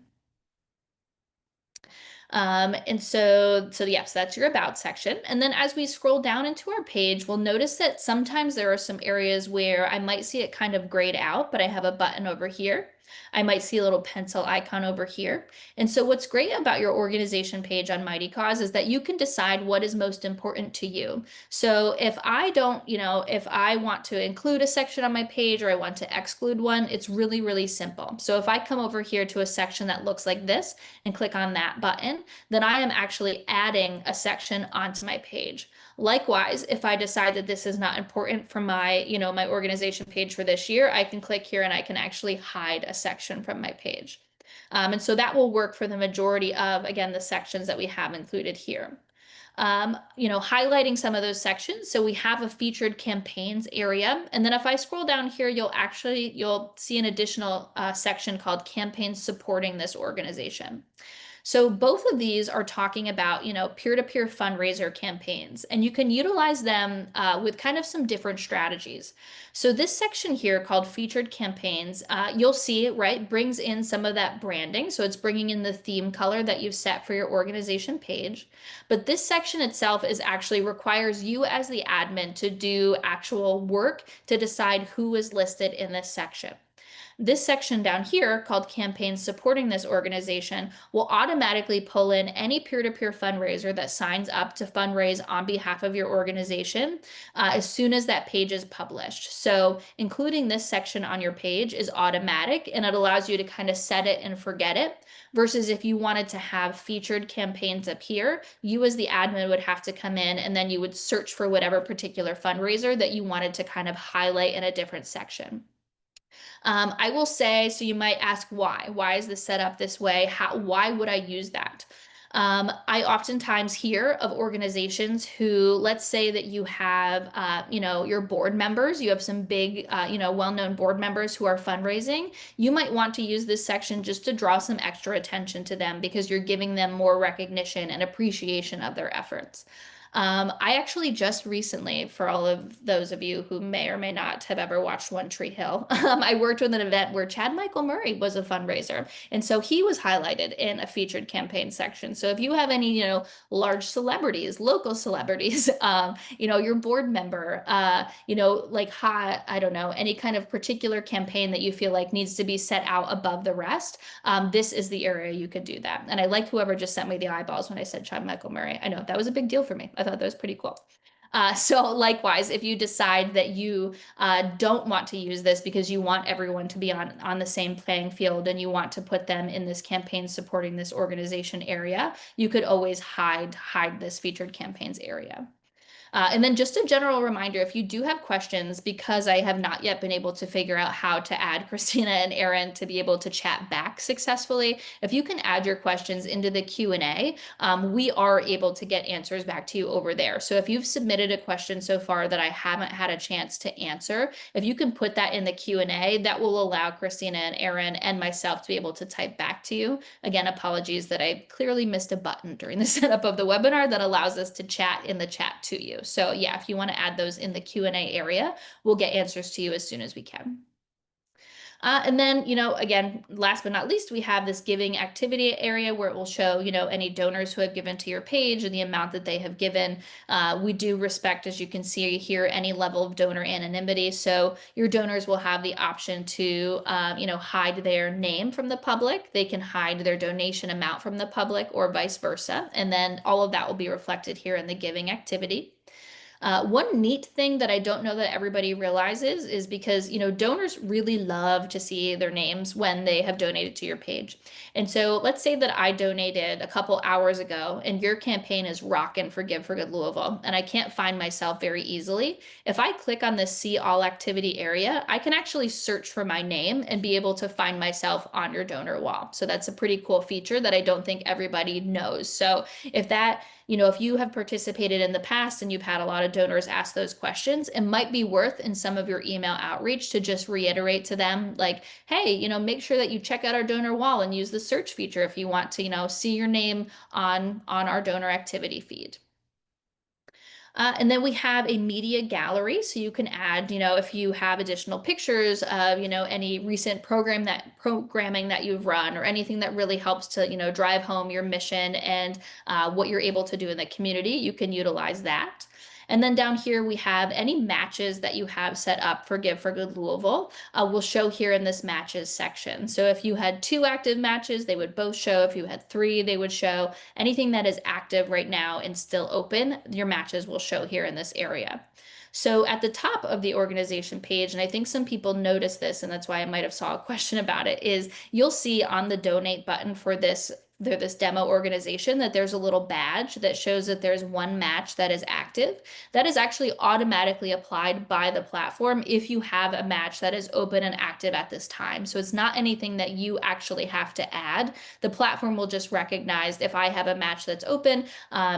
And so yes, that's your about section. And then as we scroll down into our page, we'll notice that sometimes there are some areas where I might see it kind of grayed out, but I have a button over here. I might see a little pencil icon over here. And so what's great about your organization page on Mightycause is that you can decide what is most important to you. So if I don't, if I want to include a section on my page or I want to exclude one, it's really, really simple. So if I come over here to a section that looks like this and click on that button, then I am actually adding a section onto my page. Likewise, if I decide that this is not important for my, my organization page for this year, I can click here and I can actually hide a section from my page. And so that will work for the majority of, again, the sections that we have included here. Highlighting some of those sections. So we have a featured campaigns area. And then if I scroll down here, you'll see an additional section called campaigns supporting this organization. So both of these are talking about, peer-to-peer fundraiser campaigns, and you can utilize them with kind of some different strategies. So this section here called featured campaigns, you'll see, right, brings in some of that branding. So it's bringing in the theme color that you've set for your organization page. But this section itself is actually requires you as the admin to do actual work to decide who is listed in this section. This section down here called campaigns supporting this organization will automatically pull in any peer-to-peer fundraiser that signs up to fundraise on behalf of your organization as soon as that page is published. So including this section on your page is automatic, and it allows you to kind of set it and forget it. Versus if you wanted to have featured campaigns up here, you as the admin would have to come in and then you would search for whatever particular fundraiser that you wanted to kind of highlight in a different section. I will say, so you might ask why? Why is this set up this way? Why would I use that? I oftentimes hear of organizations who, let's say that you have, your board members, you have some big, well-known board members who are fundraising. You might want to use this section just to draw some extra attention to them because you're giving them more recognition and appreciation of their efforts. I actually just recently, for all of those of you who may or may not have ever watched One Tree Hill, I worked with an event where Chad Michael Murray was a fundraiser. And so he was highlighted in a featured campaign section. So if you have any, large celebrities, local celebrities, your board member, I don't know, any kind of particular campaign that you feel like needs to be set out above the rest, this is the area you could do that. And I like whoever just sent me the eyeballs when I said Chad Michael Murray. I know that was a big deal for me. I thought that was pretty cool. So likewise, if you decide that you don't want to use this because you want everyone to be on the same playing field and you want to put them in this campaign supporting this organization area, you could always hide this featured campaigns area. And then just a general reminder, if you do have questions, because I have not yet been able to figure out how to add Christina and Aaron to be able to chat back successfully, if you can add your questions into the Q&A, we are able to get answers back to you over there. So if you've submitted a question so far that I haven't had a chance to answer, if you can put that in the Q&A, that will allow Christina and Aaron and myself to be able to type back to you. Again, apologies that I clearly missed a button during the setup of the webinar that allows us to chat in the chat to you. So yeah, if you want to add those in the Q&A area, we'll get answers to you as soon as we can. And then, again, last but not least, we have this giving activity area where it will show, any donors who have given to your page and the amount that they have given. We do respect, as you can see here, any level of donor anonymity. So your donors will have the option to, hide their name from the public. They can hide their donation amount from the public or vice versa. And then all of that will be reflected here in the giving activity. One neat thing that I don't know that everybody realizes is because, donors really love to see their names when they have donated to your page. And so let's say that I donated a couple hours ago and your campaign is rocking for Give for Good Louisville, and I can't find myself very easily. If I click on this See All Activity area, I can actually search for my name and be able to find myself on your donor wall. So that's a pretty cool feature that I don't think everybody knows. So if that if you have participated in the past and you've had a lot of donors ask those questions, it might be worth in some of your email outreach to just reiterate to them, like, hey, make sure that you check out our donor wall and use the search feature if you want to, see your name on our donor activity feed. And then we have a media gallery, so you can add, if you have additional pictures of, any recent programming that you've run or anything that really helps to, drive home your mission and what you're able to do in the community, you can utilize that. And then down here, we have any matches that you have set up for Give for Good Louisville. We'll show here in this matches section. So if you had 2 active matches, they would both show. If you had 3, they would show. Anything that is active right now and still open, your matches will show here in this area. So at the top of the organization page, and I think some people notice this, and that's why I might have saw a question about it, is you'll see on the donate button for this demo organization that there's a little badge that shows that there's one match that is active. That is actually automatically applied by the platform if you have a match that is open and active at this time. So it's not anything that you actually have to add. The platform will just recognize if I have a match that's open,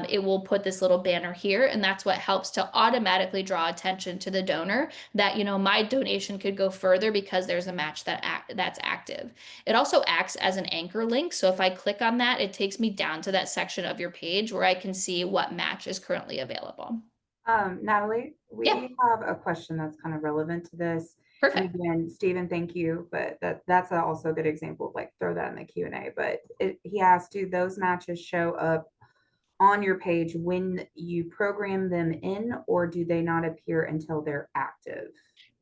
it will put this little banner here, and that's what helps to automatically draw attention to the donor that, my donation could go further because there's a match that's active. It also acts as an anchor link. So if I click on that, it takes me down to that section of your page where I can see what match is currently available. Natalie, we Yeah, have a question that's kind of relevant to this. And perfect. again, Stephen, thank you, but that's also a good example of like throw that in the Q&A. But he asked, do those matches show up on your page when you program them in, or do they not appear until they're active?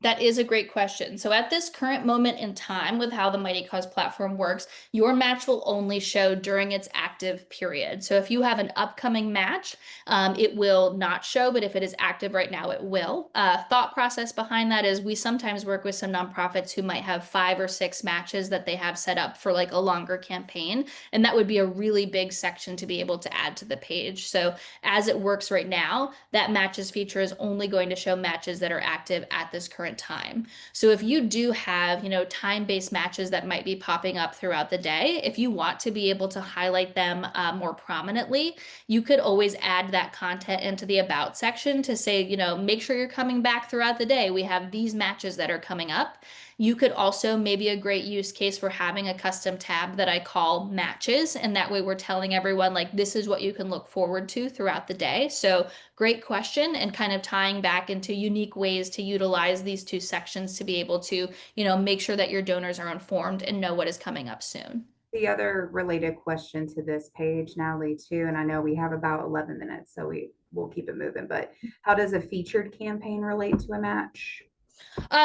That is a great question. So at this current moment in time with how the Mightycause platform works, your match will only show during its active period. So if you have an upcoming match, it will not show, but if it is active right now, it will. Thought process behind that is we sometimes work with some nonprofits who might have 5 or 6 matches that they have set up for like a longer campaign. And that would be a really big section to be able to add to the page. So as it works right now, that matches feature is only going to show matches that are active at this current time. So if you do have, time-based matches that might be popping up throughout the day, if you want to be able to highlight them more prominently, you could always add that content into the about section to say, make sure you're coming back throughout the day. We have these matches that are coming up. You could also maybe a great use case for having a custom tab that I call matches. And that way we're telling everyone like, this is what you can look forward to throughout the day. So great question, and kind of tying back into unique ways to utilize these 2 sections to be able to, make sure that your donors are informed and know what is coming up soon. The other related question to this page, Natalie, too, and I know we have about 11 minutes, so we'll keep it moving, but how does a featured campaign relate to a match?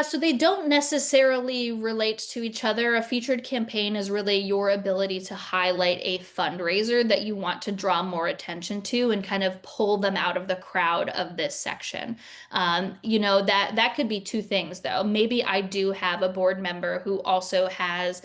So they don't necessarily relate to each other. A featured campaign is really your ability to highlight a fundraiser that you want to draw more attention to and kind of pull them out of the crowd of this section. That could be two things though. Maybe I do have a board member who also has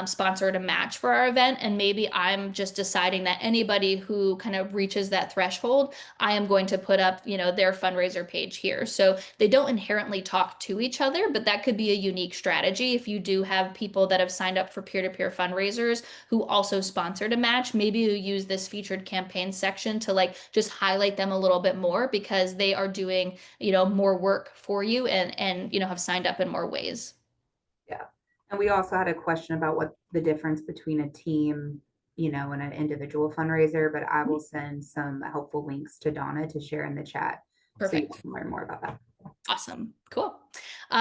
sponsored a match for our event, and maybe I'm just deciding that anybody who kind of reaches that threshold, I am going to put up, their fundraiser page here. So they don't inherently talk to each other, but that could be a unique strategy. If you do have people that have signed up for peer-to-peer fundraisers who also sponsored a match, maybe you use this featured campaign section to like just highlight them a little bit more because they are doing, more work for you and have signed up in more ways. Yeah. And we also had a question about what the difference between a team, and an individual fundraiser, but I will send some helpful links to Donna to share in the chat so you Perfect. can learn more about that. Awesome. Cool.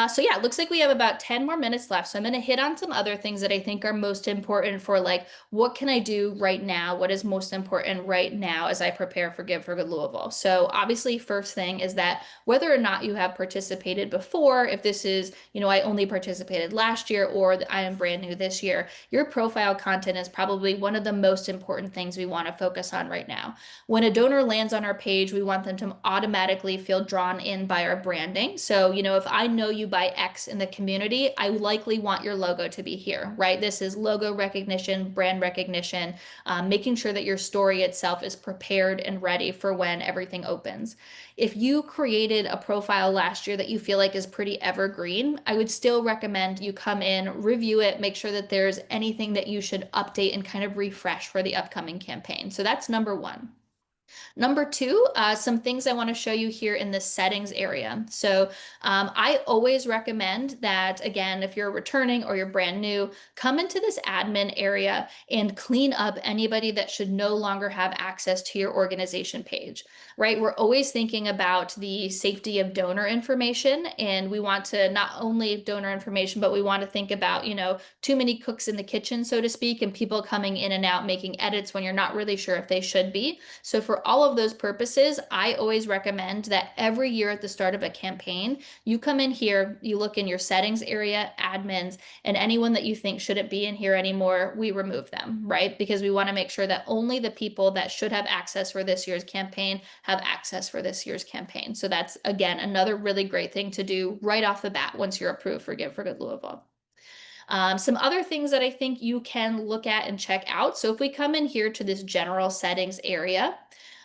So yeah, it looks like we have about 10 more minutes left. So I'm going to hit on some other things that I think are most important for like, what can I do right now? What is most important right now as I prepare for Give for Good Louisville? So obviously, first thing is that whether or not you have participated before, if this is, I only participated last year or I am brand new this year, your profile content is probably one of the most important things we want to focus on right now. When a donor lands on our page, we want them to automatically feel drawn in by our branding. So, if I know you by X in the community, I likely want your logo to be here, right? This is logo recognition, brand recognition, making sure that your story itself is prepared and ready for when everything opens. If you created a profile last year that you feel like is pretty evergreen, I would still recommend you come in, review it, make sure that there's anything that you should update and kind of refresh for the upcoming campaign. So that's number one. Number two, some things I want to show you here in the settings area. So I always recommend that, again, if you're returning or you're brand new, come into this admin area and clean up anybody that should no longer have access to your organization page, right? We're always thinking about the safety of donor information, and we want to not only donor information, but we want to think about, too many cooks in the kitchen, so to speak, and people coming in and out making edits when you're not really sure if they should be. So for all of those purposes, I always recommend that every year at the start of a campaign, you come in here, you look in your settings area, admins, and anyone that you think shouldn't be in here anymore, we remove them, right? Because we want to make sure that only the people that should have access for this year's campaign have access for this year's campaign. So that's, again, another really great thing to do right off the bat once you're approved for Give for Good Louisville. Some other things that I think you can look at and check out. So if we come in here to this general settings area,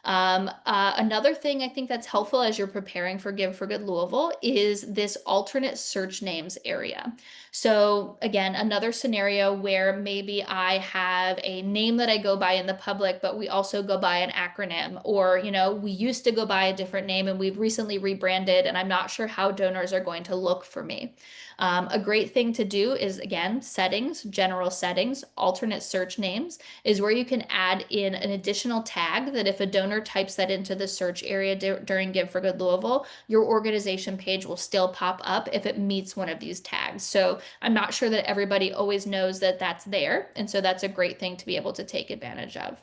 another thing I think that's helpful as you're preparing for Give for Good Louisville is this alternate search names area. So again, another scenario where maybe I have a name that I go by in the public, but we also go by an acronym, or, we used to go by a different name and we've recently rebranded and I'm not sure how donors are going to look for me. A great thing to do is, again, settings, general settings, alternate search names is where you can add in an additional tag that if a donor types that into the search area during Give for Good Louisville, your organization page will still pop up if it meets one of these tags. So I'm not sure that everybody always knows that that's there. And so that's a great thing to be able to take advantage of.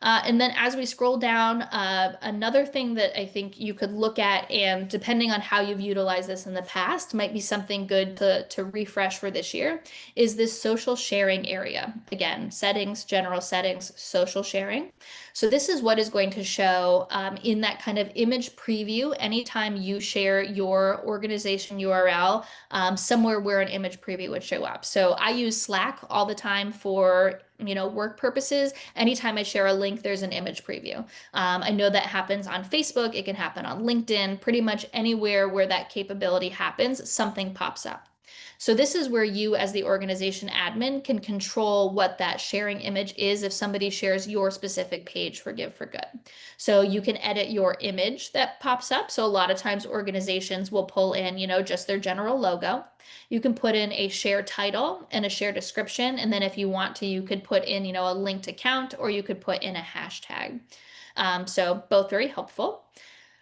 And then as we scroll down, another thing that I think you could look at, and depending on how you've utilized this in the past, might be something good to refresh for this year, is this social sharing area. Again, settings, general settings, social sharing. So this is what is going to show in that kind of image preview anytime you share your organization URL somewhere where an image preview would show up. So I use Slack all the time for work purposes. Anytime I share a link, there's an image preview. I know that happens on Facebook. It can happen on LinkedIn. Pretty much anywhere where that capability happens, something pops up. So this is where you as the organization admin can control what that sharing image is if somebody shares your specific page for Give for Good. So you can edit your image that pops up. So a lot of times organizations will pull in, just their general logo. You can put in a share title and a share description. And then if you want to, you could put in, a linked account, or you could put in a hashtag. So both very helpful.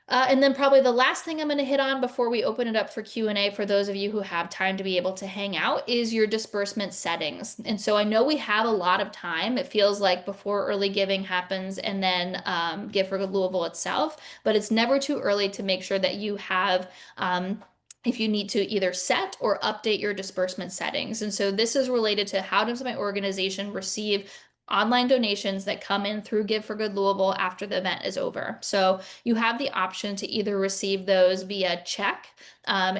And then probably the last thing I'm going to hit on before we open it up for Q&A for those of you who have time to be able to hang out is your disbursement settings. And so I know we have a lot of time. It feels like before early giving happens and then Give for Good Louisville itself, but it's never too early to make sure that you have if you need to either set or update your disbursement settings. And so this is related to how does my organization receive online donations that come in through Give for Good Louisville after the event is over. So you have the option to either receive those via check. And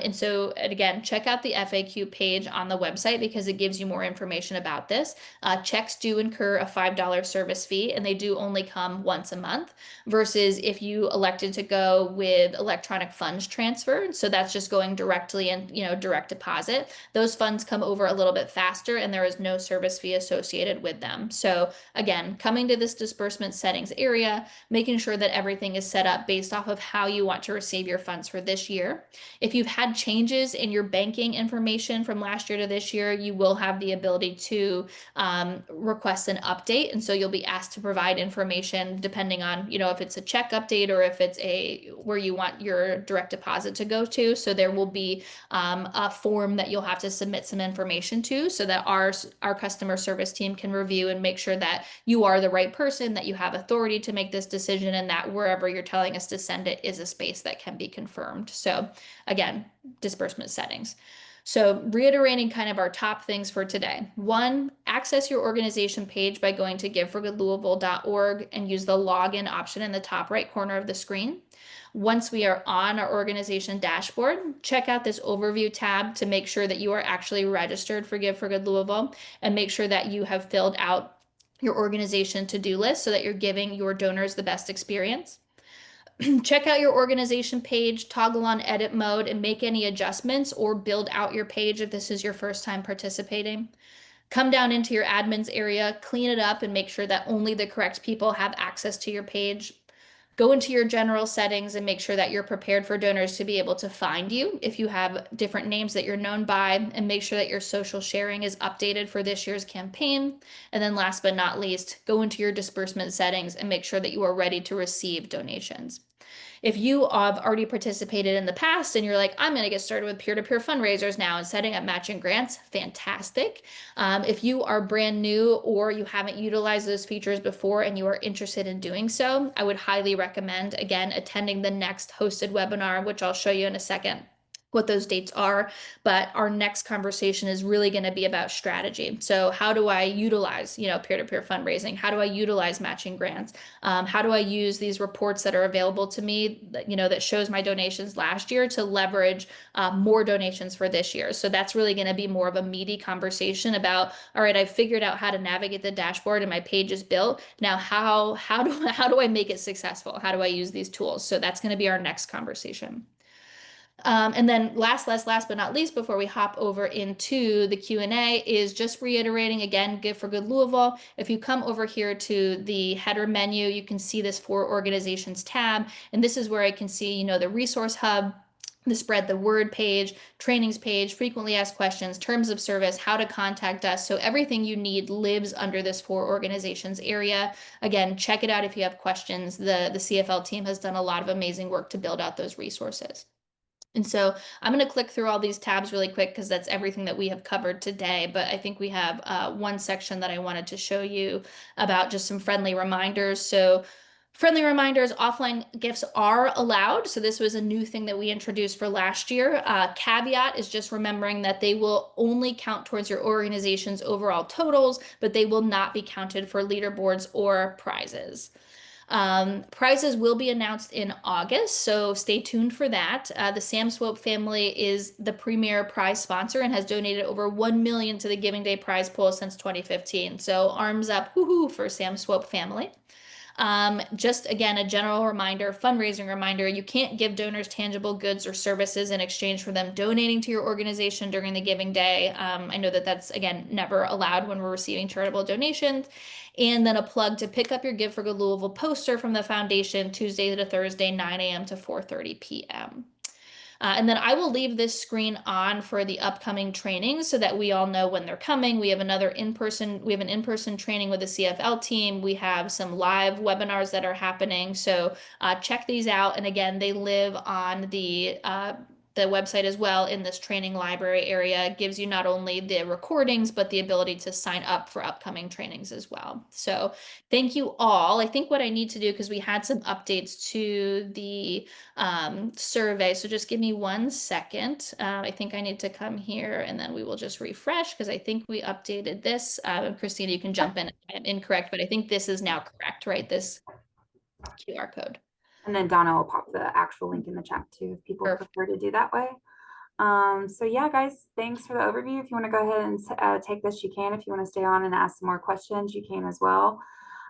again, check out the FAQ page on the website because it gives you more information about this. Checks do incur a $5 service fee and they do only come once a month versus if you elected to go with electronic funds transfer. So that's just going directly and, direct deposit. Those funds come over a little bit faster and there is no service fee associated with them. So again, coming to this disbursement settings area, making sure that everything is set up based off of how you want to receive your funds for this year. If you've had changes in your banking information from last year to this year, you will have the ability to request an update. And so you'll be asked to provide information depending on, if it's a check update or if it's where you want your direct deposit to go to. So there will be a form that you'll have to submit some information to so that our customer service team can review and make sure that you are the right person, that you have authority to make this decision, and that wherever you're telling us to send it is a space that can be confirmed. So again, disbursement settings. So reiterating kind of our top things for today. One, access your organization page by going to giveforgoodlouisville.org and use the login option in the top right corner of the screen. Once we are on our organization dashboard, check out this overview tab to make sure that you are actually registered for Give for Good Louisville and make sure that you have filled out your organization to-do list so that you're giving your donors the best experience. Check out your organization page, toggle on edit mode, and make any adjustments or build out your page if this is your first time participating. Come down into your admins area, clean it up, and make sure that only the correct people have access to your page. Go into your general settings and make sure that you're prepared for donors to be able to find you if you have different names that you're known by, and make sure that your social sharing is updated for this year's campaign. And then last but not least, go into your disbursement settings and make sure that you are ready to receive donations. If you have already participated in the past and you're like, I'm going to get started with peer-to-peer fundraisers now and setting up matching grants, fantastic. If you are brand new or you haven't utilized those features before and you are interested in doing so, I would highly recommend, again, attending the next hosted webinar, which I'll show you in a second what those dates are. But our next conversation is really going to be about strategy. So how do I utilize, peer-to-peer fundraising? How do I utilize matching grants? How do I use these reports that are available to me that shows my donations last year to leverage more donations for this year? So that's really going to be more of a meaty conversation about, all right, I figured out how to navigate the dashboard and my page is built. Now, how do I make it successful? How do I use these tools? So that's going to be our next conversation. And then last but not least, before we hop over into the Q&A, is just reiterating again, Give for Good Louisville. If you come over here to the header menu, you can see this For Organizations tab. And this is where I can see, the resource hub, the spread the word page, trainings page, frequently asked questions, terms of service, how to contact us. So everything you need lives under this For Organizations area. Again, check it out if you have questions. The CFL team has done a lot of amazing work to build out those resources. And so I'm going to click through all these tabs really quick because that's everything that we have covered today. But I think we have one section that I wanted to show you about just some friendly reminders. So friendly reminders, offline gifts are allowed. So this was a new thing that we introduced for last year. Caveat is just remembering that they will only count towards your organization's overall totals, but they will not be counted for leaderboards or prizes. Prizes will be announced in August, so stay tuned for that. The Sam Swope family is the premier prize sponsor and has donated over 1 million to the Giving Day prize pool since 2015. So arms up, woohoo, for Sam Swope family. Just again, a general reminder, fundraising reminder, you can't give donors tangible goods or services in exchange for them donating to your organization during the Giving Day. I know that that's, again, never allowed when we're receiving charitable donations. And then a plug to pick up your Give for Good Louisville poster from the foundation Tuesday to Thursday, 9 a.m. to 4:30 p.m. And then I will leave this screen on for the upcoming trainings so that we all know when they're coming. We have an in-person training with the CFL team. We have some live webinars that are happening. So check these out. And again, they live on the the website as well in this training library area. It gives you not only the recordings, but the ability to sign up for upcoming trainings as well. So thank you all. I think what I need to do, because we had some updates to the survey. So just give me 1 second. I think I need to come here and then we will just refresh because I think we updated this. Christina, you can jump in if I'm incorrect, but I think this is now correct, right? This QR code. And then Donna will pop the actual link in the chat too if people Perfect. prefer to do that way. So yeah, guys, thanks for the overview. If you want to go ahead and take this, you can. If you want to stay on and ask some more questions, you can as well.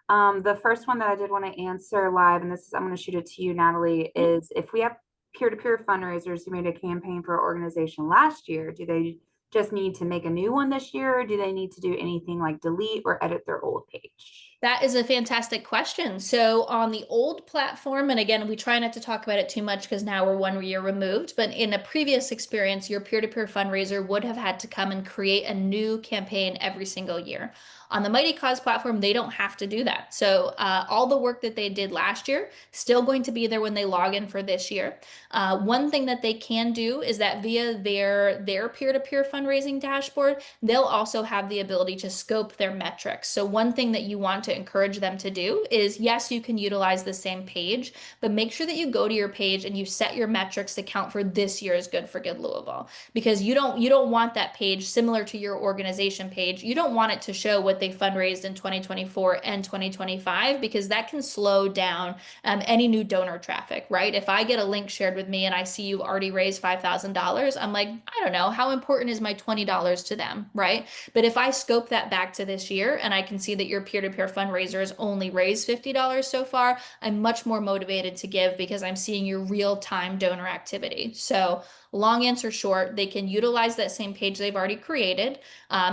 The first one that I did want to answer live, and this is, I'm going to shoot it to you, Natalie, is if we have peer-to-peer fundraisers who made a campaign for our organization last year, do they just need to make a new one this year, or do they need to do anything like delete or edit their old page? That is a fantastic question. So on the old platform, and again, we try not to talk about it too much because now we're 1 year removed, but in a previous experience, your peer-to-peer fundraiser would have had to come and create a new campaign every single year. On the Mightycause platform, they don't have to do that. So all the work that they did last year, still going to be there when they log in for this year. One thing that they can do is that via their peer-to-peer fundraising dashboard, they'll also have the ability to scope their metrics. So one thing that you want to encourage them to do is, yes, you can utilize the same page, but make sure that you go to your page and you set your metrics to count for this year's Good for Good Louisville, because you don't want that page similar to your organization page. You don't want it to show what they fundraised in 2024 and 2025, because that can slow down any new donor traffic, right? If I get a link shared with me and I see you've already raised $5,000, I'm like, I don't know, how important is my $20 to them, right? But if I scope that back to this year and I can see that your peer-to-peer fundraisers only raised $50 so far, I'm much more motivated to give because I'm seeing your real-time donor activity. So long answer short, they can utilize that same page they've already created.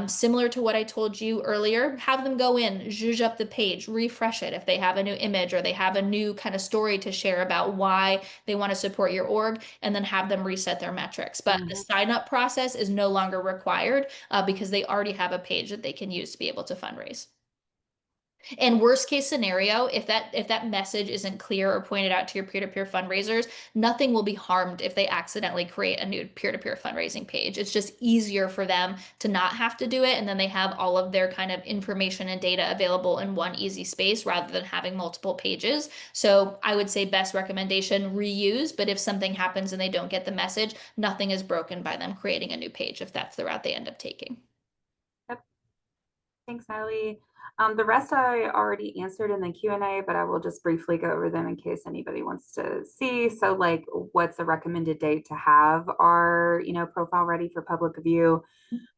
Similar to what I told you earlier, have them go in, zhuzh up the page, refresh it if they have a new image or they have a new kind of story to share about why they want to support your org, and then have them reset their metrics. But the sign up process is no longer required because they already have a page that they can use to be able to fundraise. And worst case scenario, if that message isn't clear or pointed out to your peer-to-peer fundraisers, nothing will be harmed if they accidentally create a new peer-to-peer fundraising page. It's just easier for them to not have to do it, and then they have all of their kind of information and data available in one easy space rather than having multiple pages. So I would say best recommendation, reuse, but if something happens and they don't get the message, nothing is broken by them creating a new page if that's the route they end up taking. Yep. Thanks, Natalie. The rest I already answered in the Q&A, but I will just briefly go over them in case anybody wants to see. So like, what's a recommended date to have our, profile ready for public view?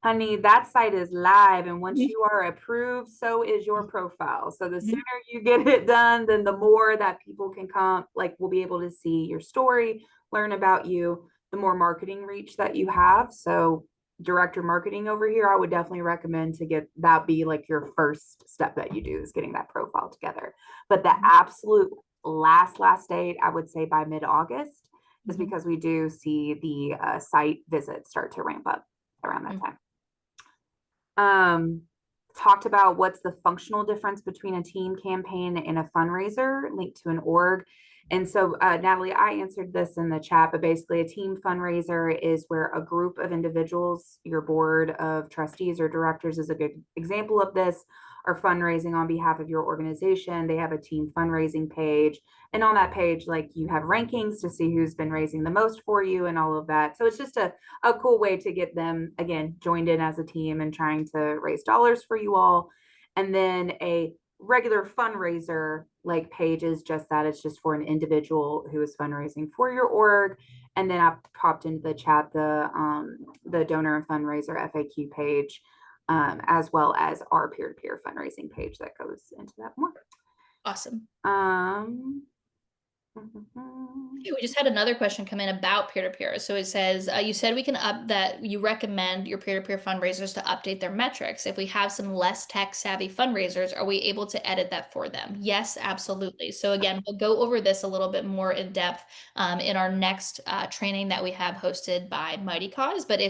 Honey, that site is live. And once you are approved, so is your profile. So the sooner you get it done, then the more that people can come, like will be able to see your story, learn about you, the more marketing reach that you have. So director marketing over here, I would definitely recommend to get that be like your first step that you do is getting that profile together. But the absolute last date, I would say by mid-August, is because we do see the site visits start to ramp up around that time. Talked about what's the functional difference between a team campaign and a fundraiser linked to an org. And so, Natalie, I answered this in the chat, but basically a team fundraiser is where a group of individuals, your board of trustees or directors is a good example of this, are fundraising on behalf of your organization. They have a team fundraising page. And on that page, like you have rankings to see who's been raising the most for you and all of that. So it's just a cool way to get them, again, joined in as a team and trying to raise dollars for you all. And then a regular fundraiser like page is just that. It's just for an individual who is fundraising for your org. And then I popped into the chat the donor and fundraiser FAQ page, as well as our peer-to-peer fundraising page that goes into that more. Awesome. Okay, we just had another question come in about peer-to-peer. So it says, you said we can that you recommend your peer-to-peer fundraisers to update their metrics. If we have some less tech-savvy fundraisers, are we able to edit that for them? Yes, absolutely. So again, we'll go over this a little bit more in depth in our next training that we have hosted by Mightycause. But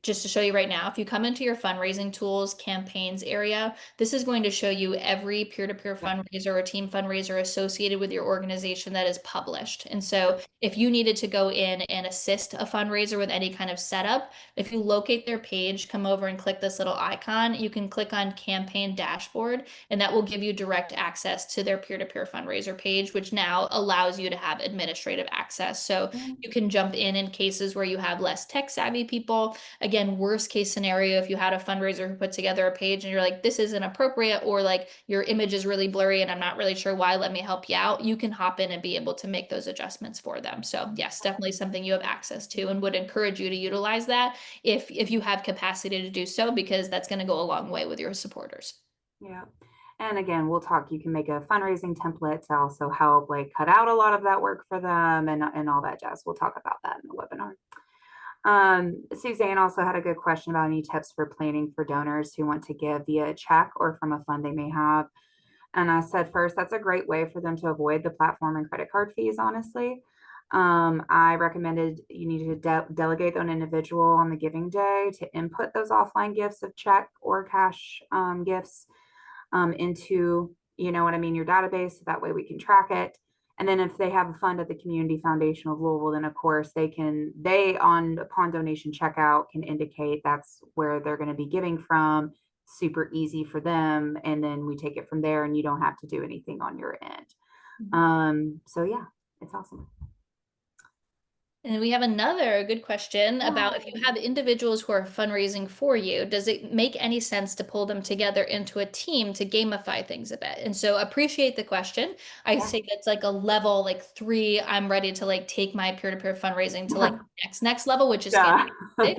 just to show you right now, if you come into your fundraising tools, campaigns area, this is going to show you every peer-to-peer fundraiser or team fundraiser associated with your organization that is published. And so So if you needed to go in and assist a fundraiser with any kind of setup, if you locate their page, come over and click this little icon, you can click on campaign dashboard, and that will give you direct access to their peer-to-peer fundraiser page, which now allows you to have administrative access. So you can jump in cases where you have less tech savvy people. Again, worst case scenario, if you had a fundraiser who put together a page and you're like, this isn't appropriate, or like your image is really blurry and I'm not really sure why, let me help you out, you can hop in and be able to make those adjustments for them. So yes, definitely something you have access to, and would encourage you to utilize that if you have capacity to do so, because that's going to go a long way with your supporters. Yeah. And again, we'll talk, you can make a fundraising template to also help like cut out a lot of that work for them and all that jazz. We'll talk about that in the webinar. Suzanne also had a good question about any tips for planning for donors who want to give via a check or from a fund they may have. And I said, first, that's a great way for them to avoid the platform and credit card fees, honestly. I recommended you need to delegate an individual on the giving day to input those offline gifts of check or cash gifts into, you know what I mean, your database. So that way we can track it. And then if they have a fund at the Community Foundation of Louisville, then of course upon donation checkout can indicate that's where they're going to be giving from. Super easy for them. And then we take it from there and you don't have to do anything on your end. So yeah, it's awesome. And we have another good question about, if you have individuals who are fundraising for you, does it make any sense to pull them together into a team to gamify things a bit? And so appreciate the question. I say that's like a level like 3. I'm ready to like take my peer-to-peer fundraising to like next level, which is fantastic.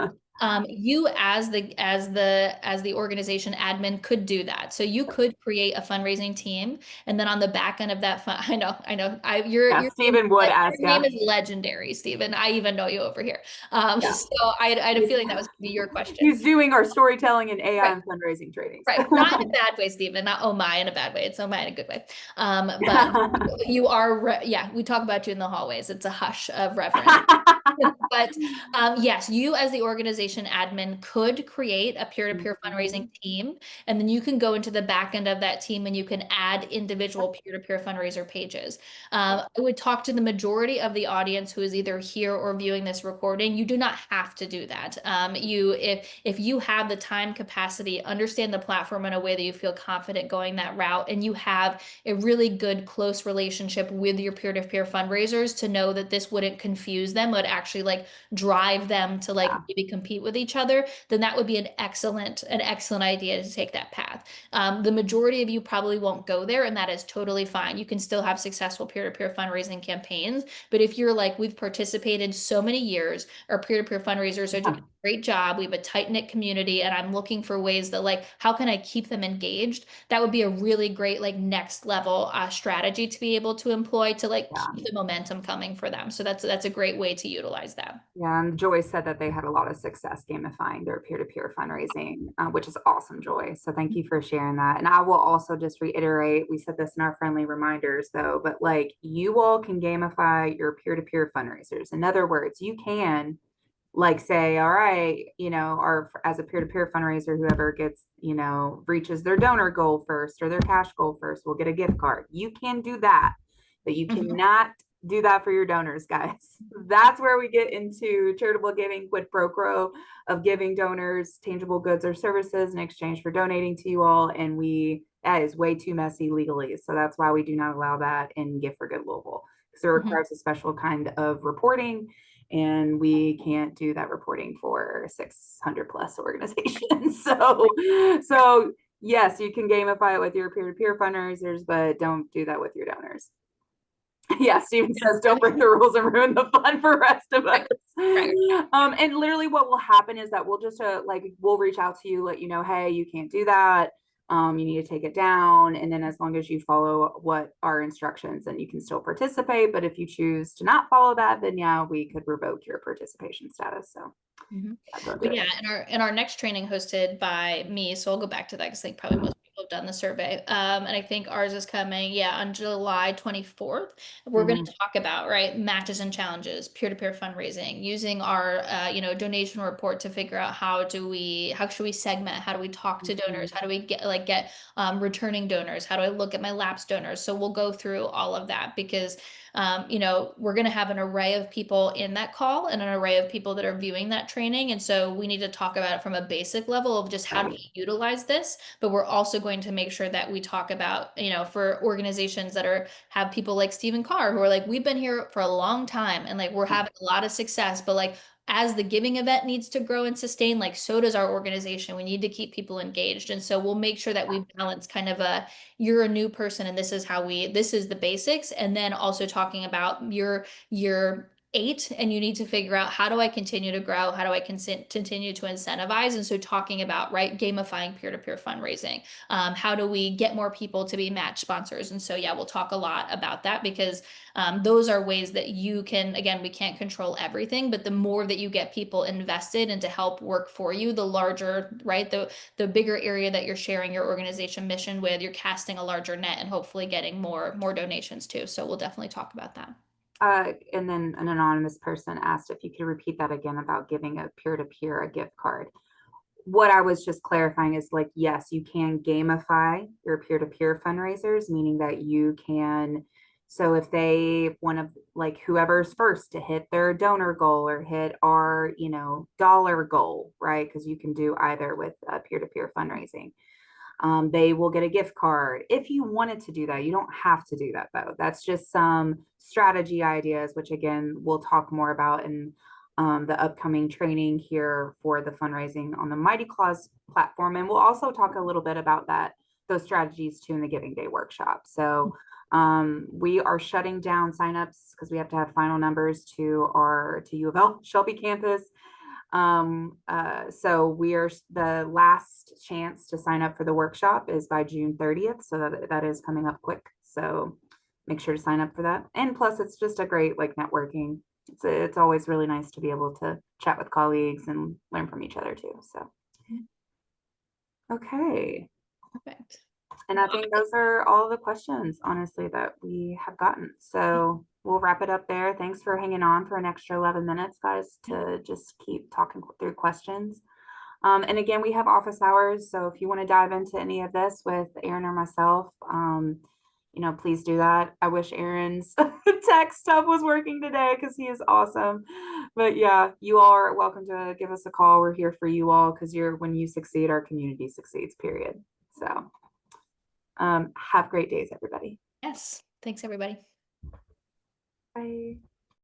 You as the organization admin could do that. So you could create a fundraising team, and then on the back end of that fund, I know, your Stephen would ask. Your name is legendary, Stephen. I even know you over here. So I had a feeling that was going to be your question. He's doing our storytelling and AI and fundraising trainings. Right. Not in a bad way, Stephen. Not oh my in a bad way. It's oh my in a good way. But you are, we talk about you in the hallways. It's a hush of reverence. But yes, you as the organization admin could create a peer-to-peer fundraising team, and then you can go into the back end of that team and you can add individual peer-to-peer fundraiser pages. I would talk to the majority of the audience who is either here or viewing this recording. You do not have to do that. If you have the time capacity, understand the platform in a way that you feel confident going that route, and you have a really good close relationship with your peer-to-peer fundraisers to know that this wouldn't confuse them, but actually like drive them to like maybe compete with each other, then that would be an excellent idea to take that path. The majority of you probably won't go there, and that is totally fine. You can still have successful peer-to-peer fundraising campaigns, but if you're like, we've participated so many years, our peer-to-peer fundraisers are doing a great job, we have a tight-knit community, and I'm looking for ways that like, how can I keep them engaged? That would be a really great like next level strategy to be able to employ to like keep the momentum coming for them. So that's a great way to utilize that. Yeah, and Joy said that they had a lot of success gamifying their peer-to-peer fundraising, which is awesome, Joy. So thank you for sharing that. And I will also just reiterate, we said this in our friendly reminders though, but like you all can gamify your peer-to-peer fundraisers. In other words, you can like say, all right, you know, or as a peer-to-peer fundraiser, whoever gets, you know, reaches their donor goal first or their cash goal first will get a gift card. You can do that, but you cannot do that for your donors, guys. That's where we get into charitable giving, quid pro quo of giving donors tangible goods or services in exchange for donating to you all. And that is way too messy legally. So that's why we do not allow that in Gift for Good Louisville, because it requires a special kind of reporting. And we can't do that reporting for 600 plus organizations. So yes, you can gamify it with your peer-to-peer fundraisers, but don't do that with your donors. Yeah, Steven says, don't break the rules and ruin the fun for the rest of us. And literally what will happen is that we'll just we'll reach out to you, let you know, hey, you can't do that. You need to take it down. And then as long as you follow what our instructions, then you can still participate. But if you choose to not follow that, then yeah, we could revoke your participation status. So but yeah, in our next training hosted by me, so I'll go back to that because like probably most people have done the survey. And I think ours is coming, yeah, on July 24th. We're going Mhm. to talk about, right, matches and challenges, peer-to-peer fundraising, using our, donation report to figure out how should we segment, how do we talk to donors, how do we get returning donors, how do I look at my lapsed donors? So we'll go through all of that because we're going to have an array of people in that call and an array of people that are viewing that training. And so we need to talk about it from a basic level of just how do we utilize this. But we're also going to make sure that we talk about, for organizations that have people like Stephen Carr who are like, we've been here for a long time and like we're having a lot of success, but like as the giving event needs to grow and sustain, like so does our organization. We need to keep people engaged. And so we'll make sure that we balance kind of you're a new person and this is the basics. And then also talking about you're 8 and you need to figure out how do I continue to grow? How do I continue to incentivize? And so talking about, right, gamifying peer-to-peer fundraising. How do we get more people to be match sponsors? And so, yeah, we'll talk a lot about that because those are ways that you can, again, we can't control everything, but the more that you get people invested and to help work for you, the larger, right, the bigger area that you're sharing your organization mission with, you're casting a larger net and hopefully getting more donations too. So we'll definitely talk about that. And then an anonymous person asked if you could repeat that again about giving a peer-to-peer a gift card. What I was just clarifying is like, yes, you can gamify your peer-to-peer fundraisers, meaning that you can, so if they one of like whoever's first to hit their donor goal or hit our, dollar goal, right? Because you can do either with peer-to-peer fundraising. They will get a gift card. If you wanted to do that, you don't have to do that though. That's just some strategy ideas, which again, we'll talk more about in the upcoming training here for the fundraising on the Mightycause platform. And we'll also talk a little bit about those strategies too in the Giving Day workshop. So we are shutting down signups because we have to have final numbers to U of L Shelby campus. So the last chance to sign up for the workshop is by June 30th. So that is coming up quick. So make sure to sign up for that. And plus it's just a great like networking. It's always really nice to be able to chat with colleagues and learn from each other too. So, okay. Perfect. And I think those are all the questions, honestly, that we have gotten. So we'll wrap it up there. Thanks for hanging on for an extra 11 minutes, guys, to just keep talking through questions. And again, we have office hours. So if you want to dive into any of this with Aaron or myself, please do that. I wish Aaron's tech stuff was working today because he is awesome. But yeah, you all are welcome to give us a call. We're here for you all because when you succeed, our community succeeds, period. So have great days, everybody. Yes. Thanks, everybody. Bye.